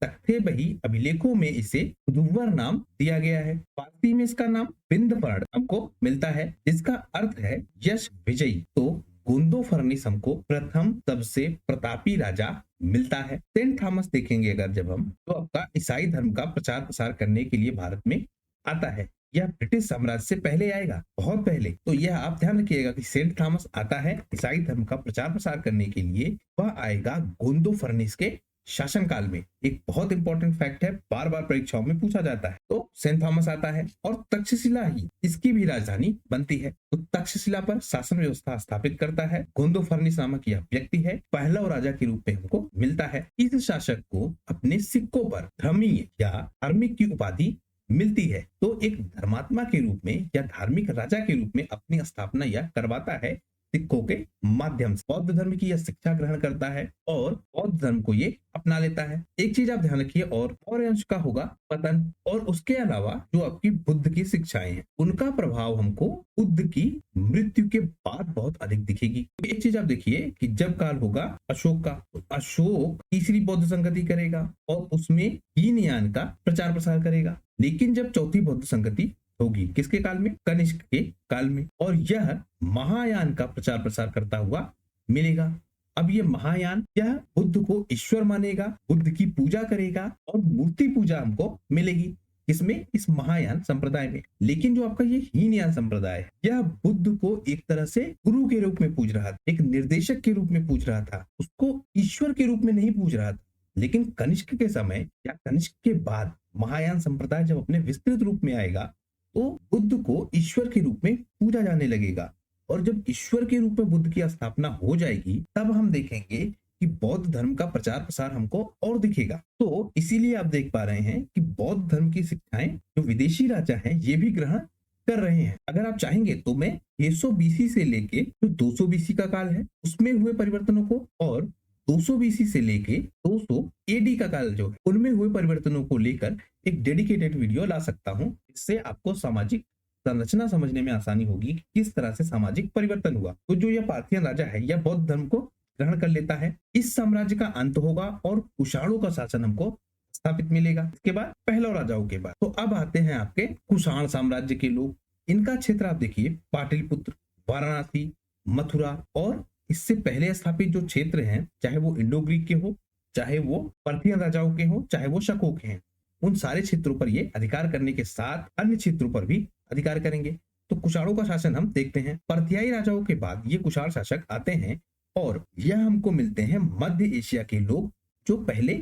Speaker 1: तख्ते बही अभिलेखों में इसे दुवर नाम दिया गया है। फारसी में इसका नाम बिंदपर्ण हमको मिलता है, जिसका अर्थ है यश विजयी। तो गोंदोफर्निस हमको प्रथम सबसे प्रतापी राजा मिलता है। सेंट थॉमस देखेंगे अगर जब हम, तो आपका ईसाई धर्म का प्रचार प्रसार करने के लिए भारत में आता है। यह ब्रिटिश साम्राज्य से पहले आएगा, बहुत पहले। तो यह आप ध्यान रखिएगा कि सेंट थॉमस आता है ईसाई धर्म का प्रचार प्रसार करने के लिए, वह आएगा गोंदोफर्निस के शासनकाल में। एक बहुत इंपॉर्टेंट फैक्ट है, बार बार परीक्षाओं में पूछा जाता है। तो सेंट थॉमस आता है और तक्षशिला ही इसकी भी राजधानी बनती है। तो तक्षशिला पर शासन व्यवस्था स्थापित करता है गोंदोफर्निस नामक यह व्यक्ति है, पहलव राजा के रूप में हमको मिलता है। इस शासक को अपने सिक्कों पर धर्मीय या धार्मिक की उपाधि मिलती है। तो एक धर्मात्मा के रूप में या धार्मिक राजा के रूप में अपनी स्थापना यह करवाता है सिक्खों के माध्यम से। बौद्ध धर्म की यह शिक्षा ग्रहण करता है और बौद्ध धर्म को ये अपना लेता है। एक चीज आप ध्यान रखिए, और अंश का होगा पतन। और उसके अलावा जो आपकी बुद्ध की शिक्षाएं हैं, उनका प्रभाव हमको बुद्ध की मृत्यु के बाद बहुत अधिक दिखेगी। एक चीज आप देखिए कि जब काल होगा अशोक का, तो अशोक तीसरी बौद्ध संगति करेगा और उसमें हीनयान का प्रचार प्रसार करेगा। लेकिन जब चौथी बौद्ध संगति होगी, किसके काल में? कनिष्क के काल में, और यह महायान का प्रचार प्रसार करता हुआ मिलेगा। अब ये महायान यह बुद्ध को ईश्वर मानेगा, बुद्ध की पूजा करेगा और मूर्ति पूजा हमको मिलेगी। इसमें इस महायान संप्रदाय में। लेकिन जो आपका ये हीनयान संप्रदाय है, यह बुद्ध को एक तरह से गुरु के रूप में पूज रहा था, एक निर्देशक के रूप में पूज रहा था, उसको ईश्वर के रूप में नहीं पूज रहा था। लेकिन कनिष्क के समय या कनिष्क के बाद महायान संप्रदाय जब अपने विस्तृत रूप में आएगा, तो बुद्ध को ईश्वर के रूप में पूजा जाने लगेगा। और जब ईश्वर के रूप में बुद्ध की स्थापना हो जाएगी, तब हम देखेंगे कि बौद्ध धर्म का प्रचार प्रसार हमको और दिखेगा। तो इसीलिए आप देख पा रहे हैं कि बौद्ध धर्म की शिक्षाएं जो विदेशी राजा हैं, ये भी ग्रहण कर रहे हैं। अगर आप चाहेंगे तो मैं 600 बीसी से लेके जो 200 बीसी का काल है उसमें हुए परिवर्तनों को, और 200 बीसी से लेके 200 एडी का काल जो है उनमें हुए परिवर्तनों को लेकर एक डेडिकेटेड वीडियो ला सकता हूं। इससे आपको सामाजिक संरचना समझने में आसानी होगी कि किस तरह से सामाजिक परिवर्तन हुआ। तो जो यह पार्थियन राजा है, यह बौद्ध धर्म को ग्रहण कर लेता है। इस साम्राज्य का अंत होगा और कुषाणों का शासन हमको स्थापित मिलेगा। इसके बाद पहलव राजाओं के बाद तो अब आते हैं आपके कुषाण साम्राज्य के लोग। इनका क्षेत्र आप देखिए, पाटलिपुत्र, वाराणसी, मथुरा और इससे पहले स्थापित जो क्षेत्र हैं, चाहे वो इंडो ग्रीक के हो, चाहे वो पार्थियन राजाओं के हो, चाहे वो शकों के हैं, उन सारे क्षेत्रों पर ये अधिकार करने के साथ अन्य क्षेत्रों पर भी अधिकार करेंगे। तो कुषाणों का शासन हम देखते हैं। पार्थियाई राजाओं के बाद ये कुषाण शासक आते हैं और यह हमको मिलते हैं मध्य एशिया के लोग, जो पहले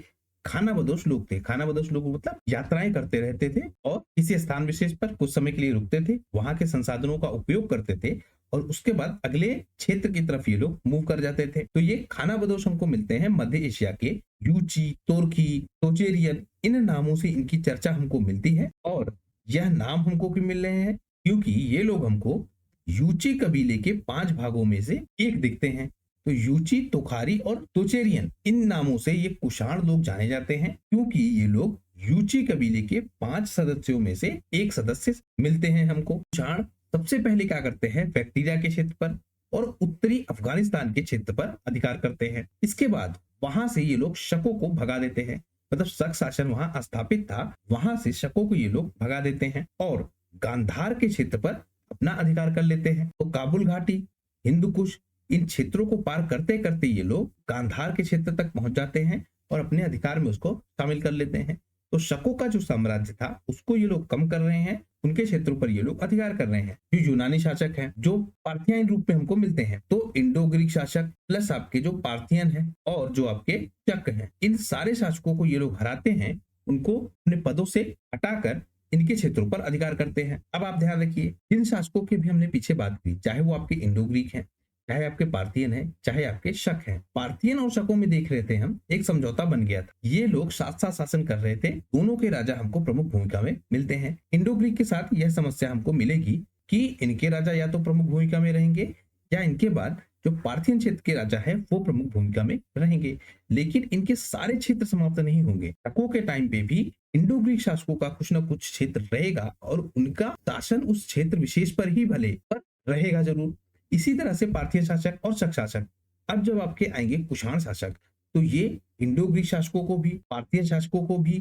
Speaker 1: खानाबदोश लोग थे। खानाबदोश लोग मतलब यात्राएं करते रहते थे और किसी स्थान विशेष पर कुछ समय के लिए रुकते थे, वहां के संसाधनों का उपयोग करते थे और उसके बाद अगले क्षेत्र की तरफ ये लोग मूव कर जाते थे। तो ये खानाबदोश हमको मिलते हैं मध्य एशिया के। यूची, तोर्की, तोचेरियन, इन नामों से इनकी चर्चा हमको मिलती है। और यह नाम हमको क्यों मिल रहे हैं? क्योंकि ये लोग हमको यूची कबीले के 5 भागों में से एक दिखते हैं। तो यूची, तोखारी और तोचेरियन, इन नामों से ये कुषाण लोग जाने जाते हैं, क्योंकि ये लोग यूची कबीले के 5 सदस्यों में से एक सदस्य मिलते हैं हमको। कुषाण सबसे पहले क्या करते हैं? बैक्टीरिया के क्षेत्र पर और उत्तरी अफगानिस्तान के क्षेत्र पर अधिकार करते हैं। इसके बाद वहां से ये लोग शकों को भगा देते हैं, मतलब शक शासन वहां स्थापित था, वहां से शकों को ये लोग भगा देते हैं और गांधार के क्षेत्र पर अपना अधिकार कर लेते हैं। तो काबुल घाटी, हिंदू कुश, इन क्षेत्रों को पार करते करते ये लोग गांधार के क्षेत्र तक पहुंच जाते हैं और अपने अधिकार में उसको शामिल कर लेते हैं। तो शकों का जो साम्राज्य था उसको ये लोग कम कर रहे हैं, उनके क्षेत्रों पर ये लोग अधिकार कर रहे हैं। जो यूनानी शासक हैं जो पार्थियन रूप में हमको मिलते हैं, तो इंडो ग्रीक शासक प्लस आपके जो पार्थियन हैं और जो आपके शक हैं, इन सारे शासकों को ये लोग हराते हैं, उनको अपने पदों से हटाकर इनके क्षेत्रों पर अधिकार करते हैं। अब आप ध्यान रखिए, जिन शासकों की भी हमने पीछे बात की, चाहे वो आपके इंडो ग्रीक हैं, चाहे आपके पार्थियन है, चाहे आपके शक हैं, पार्थियन और शकों में देख रहे थे हम एक समझौता बन गया था। ये लोग साथ साथ शासन कर रहे थे, दोनों के राजा हमको प्रमुख भूमिका में मिलते हैं। इंडो ग्रीक के साथ यह समस्या हमको मिलेगी कि इनके राजा या तो प्रमुख भूमिका में रहेंगे या इनके बाद जो पार्थियन क्षेत्र के राजा है वो प्रमुख भूमिका में रहेंगे, लेकिन इनके सारे क्षेत्र समाप्त नहीं होंगे। शकों के टाइम पे भी इंडो ग्रीक शासकों का कुछ न कुछ क्षेत्र रहेगा और उनका शासन उस क्षेत्र विशेष पर ही भले पर रहेगा जरूर। इसी तरह से पार्थियन शासक और शक शासक, अब जब आपके आएंगे कुषाण शासक, तो ये इंडो ग्रीक शासकों को भी, पार्थियन शासकों को भी,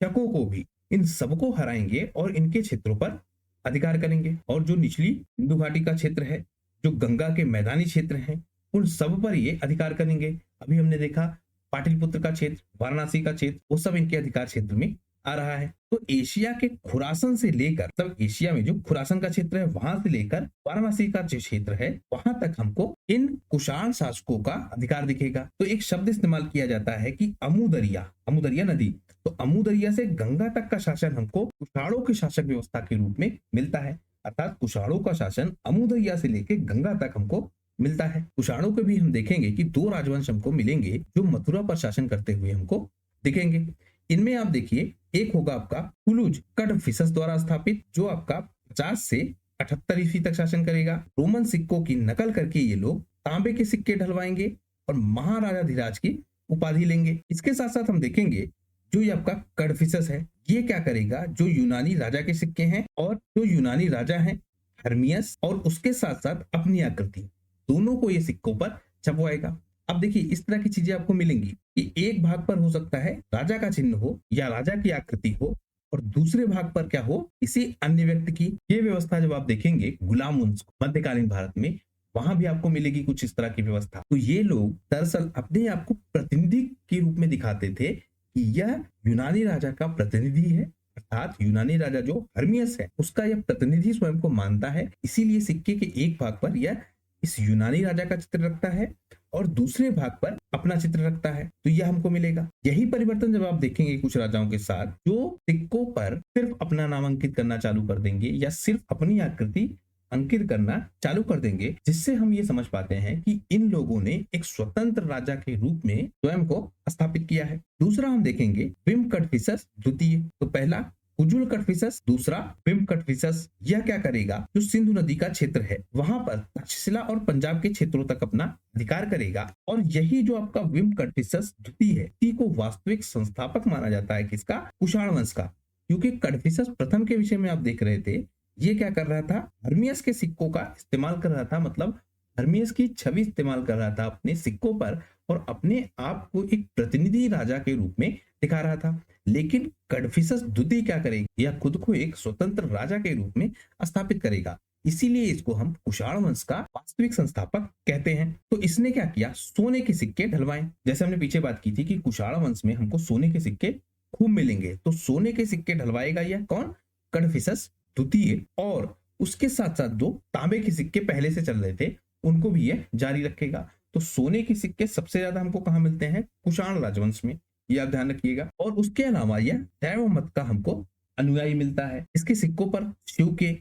Speaker 1: शकों को भी, इन सबको हराएंगे और इनके क्षेत्रों पर अधिकार करेंगे। और जो निचली सिंधु घाटी का क्षेत्र है, जो गंगा के मैदानी क्षेत्र हैं, उन सब पर ये अधिकार करेंगे। अभी हमने देखा पाटलिपुत्र का क्षेत्र, वाराणसी का क्षेत्र, वो सब इनके अधिकार क्षेत्र में आ रहा है। तो एशिया के खुरासन से लेकर, तब एशिया में जो खुरासन का क्षेत्र है वहां से लेकर वाराणसी का जो क्षेत्र है वहां तक हमको इन कुषाण शासकों का अधिकार दिखेगा। तो एक शब्द इस्तेमाल किया जाता है कि अमुदरिया, अमुदरिया नदी, तो अमुदरिया से गंगा तक का शासन हमको कुषाणों की शासक व्यवस्था के रूप में मिलता है। अर्थात कुषाणों का शासन अमुदरिया से लेकर गंगा तक हमको मिलता है। कुषाणों के भी हम देखेंगे कि दो राजवंश हमको मिलेंगे जो मथुरा पर शासन करते हुए हमको दिखेंगे। इनमें आप देखिए, एक होगा आपका कुलुज कडफिसस द्वारा स्थापित, जो आपका 50 से 78 ईस्वी तक शासन करेगा। रोमन सिक्कों की नकल करके ये लोग तांबे के सिक्के ढलवाएंगे और महाराजाधिराज की उपाधि लेंगे। इसके साथ साथ हम देखेंगे जो ये आपका कडफिसस है, ये क्या करेगा, जो यूनानी राजा के सिक्के हैं और जो यूनानी राजा हैं हर्मियस और उसके साथ साथ अपनी आकृति, दोनों को ये सिक्कों पर छपवाएगा। अब देखिए, इस तरह की चीजें आपको मिलेंगी कि एक भाग पर हो सकता है राजा का चिन्ह हो या राजा की आकृति हो और दूसरे भाग पर क्या हो, किसी अन्य व्यक्ति की। ये व्यवस्था जब आप देखेंगे गुलाम वंश मध्यकालीन भारत में, वहां भी आपको मिलेगी कुछ इस तरह की व्यवस्था। तो ये लोग दरअसल अपने आप को प्रतिनिधि के रूप में दिखाते थे कि यह यूनानी राजा का प्रतिनिधि है, अर्थात यूनानी राजा जो हर्मियस है उसका यह प्रतिनिधि स्वयं को मानता है। इसीलिए सिक्के के एक भाग पर यह इस यूनानी राजा का चित्र रखता है और दूसरे भाग पर अपना चित्र रखता है। तो यह हमको मिलेगा। यही परिवर्तन जब आप देखेंगे कुछ राजाओं के साथ, जो सिक्कों पर सिर्फ अपना नाम अंकित करना चालू कर देंगे या सिर्फ अपनी आकृति अंकित करना चालू कर देंगे, जिससे हम ये समझ पाते हैं कि इन लोगों ने एक स्वतंत्र राजा के रूप में स्वयं को स्थापित किया है। दूसरा हम देखेंगे विम कडफिसस द्वितीय। तो पहला कुजुल कडफिसस, दूसरा विम कडफिसस। यह क्या करेगा, जो सिंधु नदी का क्षेत्र है वहां पर तक्षशिला और पंजाब के क्षेत्रों तक अपना अधिकार करेगा। और यही जो आपका विम कडफिसस द्वितीय है, इसी को वास्तविक संस्थापक माना जाता है किसका, कुषाण वंश का। क्योंकि कडफिसस प्रथम के विषय में आप देख रहे थे, ये क्या कर रहा था, हर्मियस के सिक्कों का इस्तेमाल कर रहा था, मतलब हर्मियस की छवि इस्तेमाल कर रहा था अपने सिक्कों पर और अपने आप को एक प्रतिनिधि राजा के रूप में दिखा रहा था। लेकिन कडफिसस द्वितीय क्या करेगा, यह खुद को एक स्वतंत्र राजा के रूप में स्थापित करेगा। इसीलिए इसको हम कुषाण वंश का वास्तविक संस्थापक कहते हैं। तो इसने क्या किया, सोने के सिक्के ढलवाए। जैसे हमने पीछे बात की थी कि कुषाण वंश में हमको सोने के सिक्के खूब मिलेंगे, तो सोने के सिक्के ढलवाएगा यह कौन, कडफिसस द्वितीय। और उसके साथ साथ जो तांबे के सिक्के पहले से चल रहे थे उनको भी यह जारी रखेगा। तो सोने के सिक्के सबसे ज्यादा हमको कहाँ मिलते हैं, कुषाण राजवंश में, ये आप ध्यान रखिएगा। और उसके अलावा यह शैव मत का हमको अनुयायी मिलता है। इसके सिक्कों पर शिव के,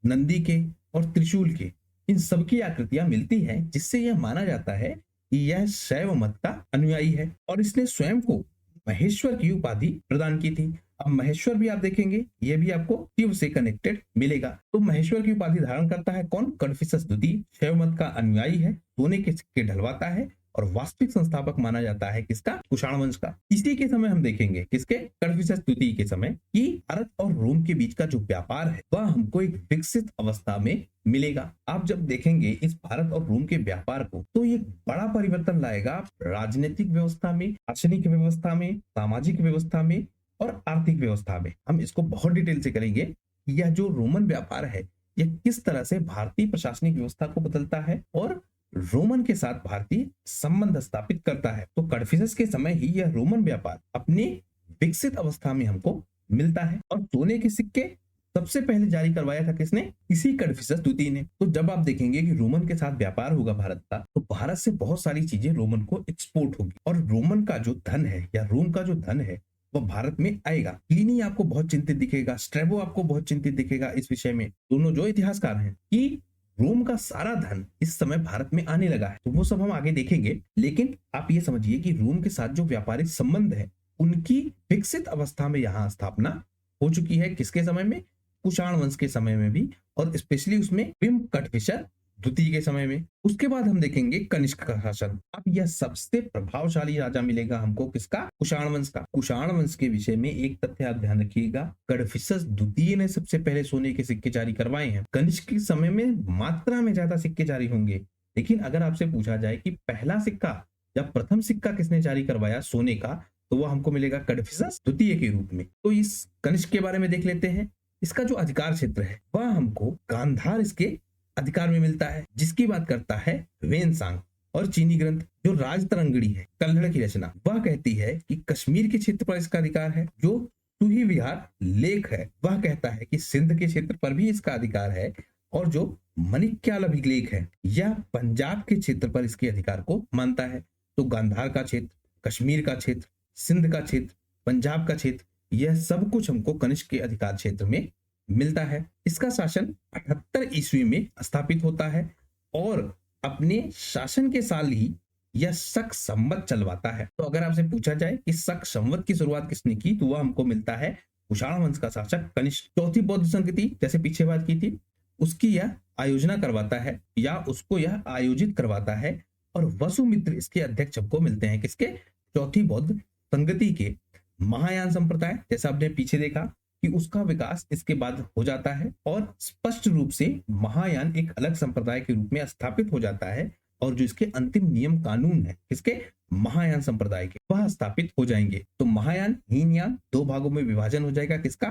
Speaker 1: नंदी के और त्रिशूल के, इन सबकी आकृतियां मिलती हैं, जिससे यह माना जाता है कि यह शैव मत का अनुयायी है। और इसने स्वयं को महेश्वर की उपाधि प्रदान की थी। अब महेश्वर भी आप देखेंगे, यह भी आपको शिव से कनेक्टेड मिलेगा। तो महेश्वर की उपाधि धारण करता है कौन, कडफिसस द्वितीय, शैव मत का अनुयायी है, सोने के सिक्के ढलवाता है और वास्तविक संस्थापक माना जाता है किसका, कुषाण वंश का। इसी के समय हम देखेंगे किसके, कडफिसस द्वितीय के समय, कि भारत और रोम के बीच का जो व्यापार है वह हमको एक विकसित अवस्था में मिलेगा। आप जब देखेंगे इस भारत और रोम के व्यापार को, तो ये बड़ा परिवर्तन लाएगा राजनीतिक व्यवस्था में, दार्शनिक व्यवस्था में, सामाजिक व्यवस्था में और आर्थिक व्यवस्था में। हम इसको बहुत डिटेल से करेंगे। यह जो रोमन व्यापार है यह किस तरह से भारतीय प्रशासनिक व्यवस्था को बदलता है और रोमन के साथ भारतीय संबंध स्थापित करता है। तो कड़फिसस के समय ही यह रोमन व्यापार अपनी विकसित अवस्था में हमको मिलता है। और सोने के सिक्के सबसे पहले जारी करवाया था किसने? इसी कड़फिसस द्वितीय ने। तो जब आप देखेंगे कि रोमन के साथ व्यापार होगा भारत का, तो भारत से बहुत सारी चीजें रोमन को एक्सपोर्ट होगी और रोमन का जो धन है या रोम का जो धन है वह भारत में आएगा। प्लिनी आपको बहुत चिंतित दिखेगा, स्ट्रैबो आपको बहुत चिंतित दिखेगा इस विषय में, दोनों जो इतिहासकार हैं, कि रोम का सारा धन इस समय भारत में आने लगा है। तो वो सब हम आगे देखेंगे, लेकिन आप ये समझिए कि रोम के साथ जो व्यापारिक संबंध है उनकी विकसित अवस्था में यहाँ स्थापना हो चुकी है। किसके समय में? कुषाण वंश के समय में भी, और स्पेशली उसमें विम कटफिशर द्वितीय के समय में। उसके बाद हम देखेंगे कनिष्क का शासन। अब यह सबसे प्रभावशाली राजा मिलेगा हमको किसका? कुषाण वंश का। कुषाण वंश के विषय में एक तथ्य आप ध्यान रखिएगा, कड़फिसस द्वितीय ने सबसे पहले सोने के सिक्के जारी करवाए हैं। कनिष्क के समय में मात्रा में ज्यादा सिक्के जारी होंगे, लेकिन अगर आपसे पूछा जाए कि पहला सिक्का या प्रथम सिक्का किसने जारी करवाया सोने का, तो वह हमको मिलेगा कड़फिसस द्वितीय के रूप में। तो इस कनिष्क के बारे में देख लेते हैं। इसका जो अधिकार क्षेत्र है वह हमको गांधार इसके अधिकार में मिलता है, जिसकी बात करता है वेनसांग। और चीनी ग्रंथ जो राजतरंगिणी है, कल्हड़ की रचना, वह कहती है कि कश्मीर के क्षेत्र पर इसका अधिकार है। जो तुही विहार लेख है वह कहता है कि सिंध के क्षेत्र पर भी इसका अधिकार है। और जो मणिक्याल अभिलेख है यह पंजाब के क्षेत्र पर इसके अधिकार को मानता है। तो गांधार का क्षेत्र, कश्मीर का क्षेत्र, सिंध का क्षेत्र, पंजाब का क्षेत्र, यह सब कुछ हमको कनिष्क के अधिकार क्षेत्र में मिलता है। इसका शासन 78 ईस्वी में स्थापित होता है और अपने शासन के साल ही यह शक संवत चलवाता है। तो अगर आपसे पूछा जाए कि शक संवत की शुरुआत किसने की, तो वह हमको मिलता है कुषाण वंश का शासक कनिष्क। चौथी बौद्ध संगति, जैसे पीछे बात की थी, उसकी यह आयोजना करवाता है या उसको यह आयोजित करवाता है। और वसुमित्र इसके अध्यक्ष हमको मिलते हैं किसके? चौथी बौद्ध संगति के। महायान संप्रदाय, जैसा आपने पीछे देखा कि उसका विकास इसके बाद हो जाता है और स्पष्ट रूप से महायान एक अलग संप्रदाय के रूप में स्थापित हो जाता है। और जो इसके अंतिम नियम कानून है किसके? महायान संप्रदाय के, वह स्थापित हो जाएंगे। तो महायान हीनयान दो भागों में विभाजन हो जाएगा किसका?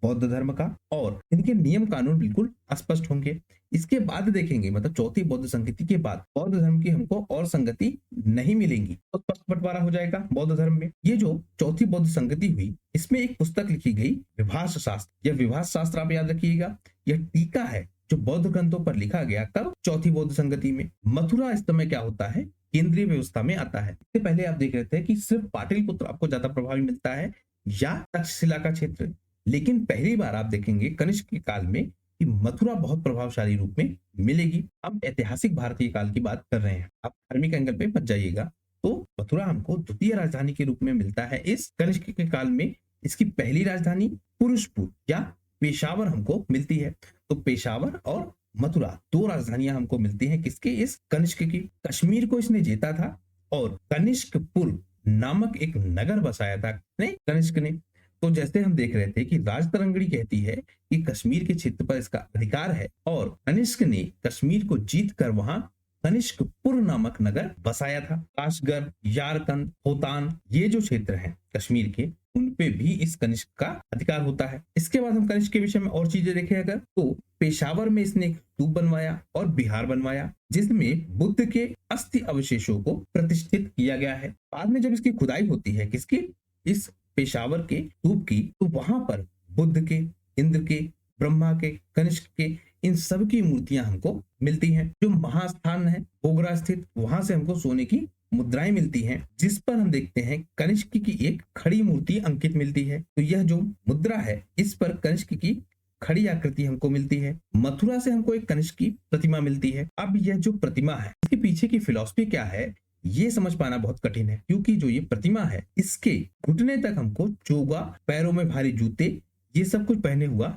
Speaker 1: बौद्ध धर्म का। और इनके नियम कानून बिल्कुल स्पष्ट होंगे। इसके बाद देखेंगे, मतलब चौथी बौद्ध संगति के बाद बौद्ध धर्म की हमको और संगति नहीं मिलेंगी, तो स्पष्ट बंटवारा हो जाएगा बौद्ध धर्म में। ये जो चौथी बौद्ध संगति हुई, इसमें एक पुस्तक लिखी गई विभाष शास्त्र। यह विभाष शास्त्र आप याद रखिएगा, यह टीका है जो बौद्ध ग्रंथों पर लिखा गया कब? चौथी बौद्ध संगति में। मथुरा इस समय क्या होता है? केंद्रीय व्यवस्था में आता है। इससे पहले आप देख रहे थे कि सिर्फ पाटलिपुत्र आपको ज्यादा प्रभावी मिलता है या तक्षशिला का क्षेत्र, लेकिन पहली बार आप देखेंगे कनिष्क के काल में कि मथुरा बहुत प्रभावशाली रूप में मिलेगी। हम ऐतिहासिक भारतीय काल की बात कर रहे हैं, आप धार्मिक एंगल पे मत जाइएगा। तो मथुरा हमको द्वितीय राजधानी के रूप में मिलता है इस कनिष्क के काल में। इसकी पहली राजधानी पुरुषपुर या पेशावर हमको मिलती है। तो पेशावर और मथुरा दो राजधानियां हमको मिलती हैं किसके? इस कनिष्क की। कश्मीर को इसने जीता था और कनिष्कपुर नामक एक नगर बसाया था कनिष्क ने। तो जैसे हम देख रहे थे कि राजतरंगिणी कहती है कि कश्मीर के क्षेत्र पर इसका अधिकार है और कनिष्क ने कश्मीर को जीत कर वहां कनिष्कपुर नामक नगर बसाया था। काशगर, यारकंद, होतान, ये जो क्षेत्र हैं कश्मीर के, उन पे भी इस कनिष्क का अधिकार होता है। इसके बाद हम कनिष्क के विषय में और चीजें देखें अगर, तो पेशावर में इसने एक स्तूप बनवाया और बिहार बनवाया जिसमें बुद्ध के अस्थि अवशेषों को प्रतिष्ठित किया गया है। बाद में जब इसकी खुदाई होती है किसकी? इस पेशावर के स्तूप की, तो वहां पर बुद्ध के, इंद्र के, ब्रह्मा के, कनिष्क के, इन सब की मूर्तियां हमको मिलती हैं। जो महास्थान है बोगरा स्थित, वहां से हमको सोने की मुद्राएं मिलती हैं, जिस पर हम देखते हैं कनिष्क की एक खड़ी मूर्ति अंकित मिलती है। तो यह जो मुद्रा है इस पर कनिष्क की खड़ी आकृति हमको मिलती है। मथुरा से हमको एक कनिष्क की प्रतिमा मिलती है। अब यह जो प्रतिमा है इसके पीछे की फिलॉसफी क्या है ये समझ पाना बहुत कठिन है, क्योंकि जो ये प्रतिमा है इसके घुटने तक हमको चोगा, पैरों में भारी जूते, ये सब कुछ पहने हुआ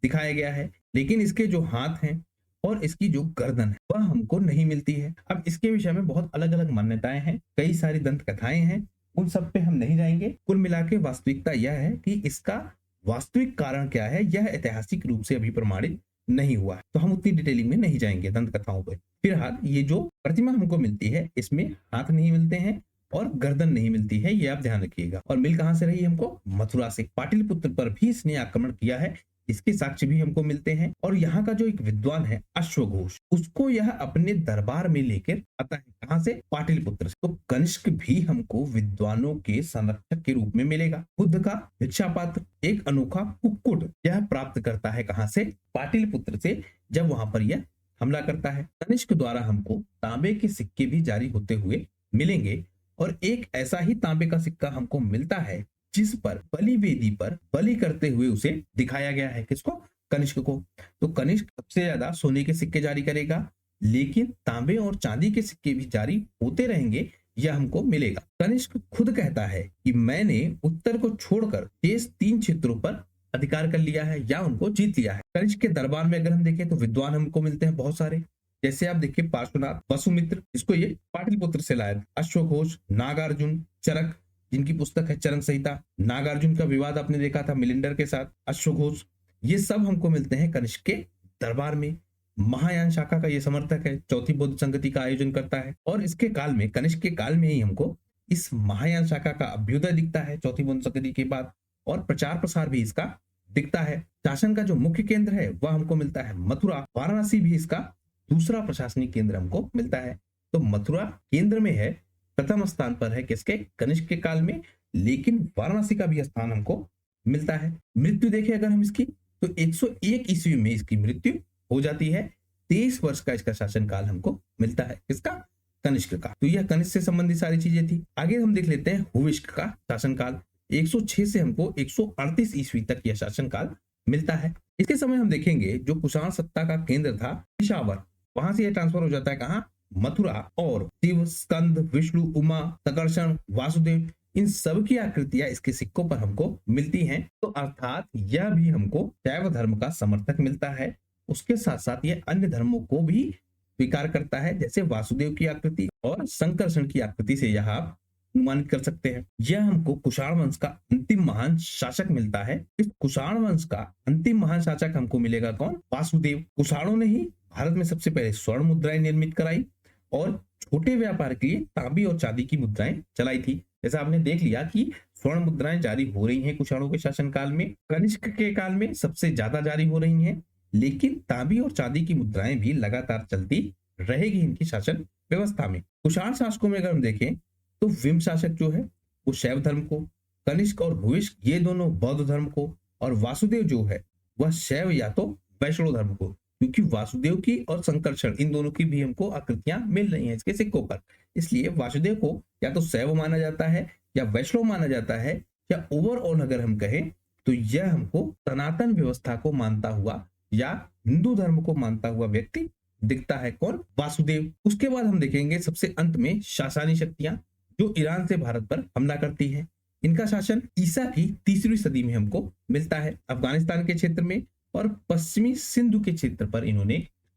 Speaker 1: दिखाया गया है, लेकिन इसके जो हाथ हैं और इसकी जो गर्दन है वह हमको नहीं मिलती है। अब इसके विषय में बहुत अलग अलग मान्यताएं हैं, कई सारी दंत कथाएं हैं, उन सब पे हम नहीं जाएंगे। कुल मिला के वास्तविकता यह है कि इसका वास्तविक कारण क्या है यह ऐतिहासिक रूप से अभी प्रमाणित नहीं हुआ है, तो हम उतनी डिटेलिंग में नहीं जाएंगे दंत कथाओं पर। फिलहाल ये जो प्रतिमा हमको मिलती है इसमें हाथ नहीं मिलते हैं और गर्दन नहीं मिलती है, ये आप ध्यान रखिएगा। और मिल कहां से रही हमको? मथुरा से। पाटलिपुत्र पर भी इसने आक्रमण किया है, इसके साक्ष्य भी हमको मिलते हैं। और यहाँ का जो एक विद्वान है अश्वघोष, उसको यह अपने दरबार में लेकर आता है। कहां से? पाटलिपुत्र से। तो कनिष्क भी हमको विद्वानों के संरक्षक के रूप में मिलेगा। बुद्ध का भिक्षा पात्र, एक अनोखा कुक्कुट, यह प्राप्त करता है कहां से? पाटलिपुत्र से, जब वहां पर यह हमला करता है। कनिष्क द्वारा हमको तांबे के सिक्के भी जारी होते हुए मिलेंगे और एक ऐसा ही तांबे का सिक्का हमको मिलता है जिस पर बलि वेदी पर बलि करते हुए उसे दिखाया गया है। किसको? कनिष्क को। तो कनिष्क सबसे ज्यादा सोने के सिक्के जारी करेगा, लेकिन तांबे और चांदी के सिक्के भी जारी होते रहेंगे, यह हमको मिलेगा। कनिष्क खुद कहता है कि मैंने उत्तर को छोड़कर शेष 3 क्षेत्रों पर अधिकार कर लिया है या उनको जीत लिया है। कनिष्क के दरबार में अगर हम देखें तो विद्वान हमको मिलते हैं बहुत सारे। जैसे आप देखिए पार्श्वनाथ, वसुमित्र, इसको ये पाटलिपुत्र से लाया, अश्वघोष, नागार्जुन, चरक, जिनकी पुस्तक है चरक संहिता, नागार्जुन का विवाद आपने देखा था मिलिंडर के साथ, अश्वघोष, ये सब हमको मिलते हैं कनिष्क के दरबार में। महायान शाखा का ये समर्थक है, चौथी बौद्ध संगति का आयोजन करता है और इसके काल में, कनिष्क के काल में ही हमको इस महायान शाखा का अभ्युदय दिखता है चौथी बौद्ध संगति के बाद, और प्रचार प्रसार भी इसका दिखता है। शासन का जो मुख्य केंद्र है वह हमको मिलता है मथुरा, वाराणसी भी इसका दूसरा प्रशासनिक केंद्र हमको मिलता है। तो मथुरा केंद्र में है, प्रथम स्थान पर है किसके? कनिष्क के काल में, लेकिन वाराणसी का भी स्थान हमको मिलता है। मृत्यु देखें अगर हम इसकी, तो 101 ईस्वी में इसकी मृत्यु हो जाती है। 23 वर्ष का इसका शासनकाल हमको मिलता है। किसका? कनिष्क का। तो यह कनिष्क से संबंधित सारी चीजें थी। आगे हम देख लेते हैं हुविष्क का शासनकाल। 106 से हमको 138 ईस्वी तक यह शासनकाल मिलता है। इसके समय हम देखेंगे जो कुषाण सत्ता का केंद्र था पेशावर, वहां से यह ट्रांसफर हो जाता है कहां? मथुरा। और शिव, स्कंद, विष्णु, उमा, सकर्षण, वासुदेव, इन सब की आकृतियां इसके सिक्कों पर हमको मिलती हैं। तो अर्थात यह भी हमको शैव धर्म का समर्थक मिलता है। उसके साथ साथ यह अन्य धर्मों को भी स्वीकार करता है, जैसे वासुदेव की आकृति और संकर्षण की आकृति से यह आप अनुमानित कर सकते हैं। यह हमको कुषाण वंश का अंतिम महान शासक मिलता है। इस कुषाण वंश का अंतिम महान शासक हमको मिलेगा कौन? वासुदेव। कुषाणों ने ही भारत में सबसे पहले स्वर्ण मुद्राएं निर्मित कराई और छोटे व्यापार के लिए तांबी और चांदी की मुद्राएं चलाई थी। जैसा आपने देख लिया कि स्वर्ण मुद्राएं जारी हो रही हैं कुषाणों के शासनकाल में, कनिष्क के काल में सबसे ज्यादा जारी हो रही हैं, लेकिन तांबी और चांदी की मुद्राएं भी लगातार चलती रहेगी इनकी शासन व्यवस्था में। कुषाण शासकों में अगर हम देखें तो विम शासक जो है वो शैव धर्म को, कनिष्क और हुविष्क ये दोनों बौद्ध धर्म को, और वासुदेव जो है वह शैव या तो वैष्णव धर्म को, क्योंकि वासुदेव की और संकर्षण इन दोनों की भी हमको आकृतियां मिल रही हैं इसके सिक्कों पर। इसलिए वासुदेव को या तो शैव माना जाता है या वैष्णव माना जाता है, या ओवरऑल अगर हम कहें तो यह हमको सनातन व्यवस्था को मानता हुआ या हिंदू धर्म को मानता हुआ व्यक्ति दिखता है। कौन? वासुदेव। उसके बाद हम देखेंगे सबसे अंत में शासानी शक्तियां जो ईरान से भारत पर हमला करती हैं। इनका शासन ईसा की 3वीं सदी में हमको मिलता है। अफगानिस्तान के क्षेत्र में और पश्चिमी सिंधु के क्षेत्र पर इन्होंने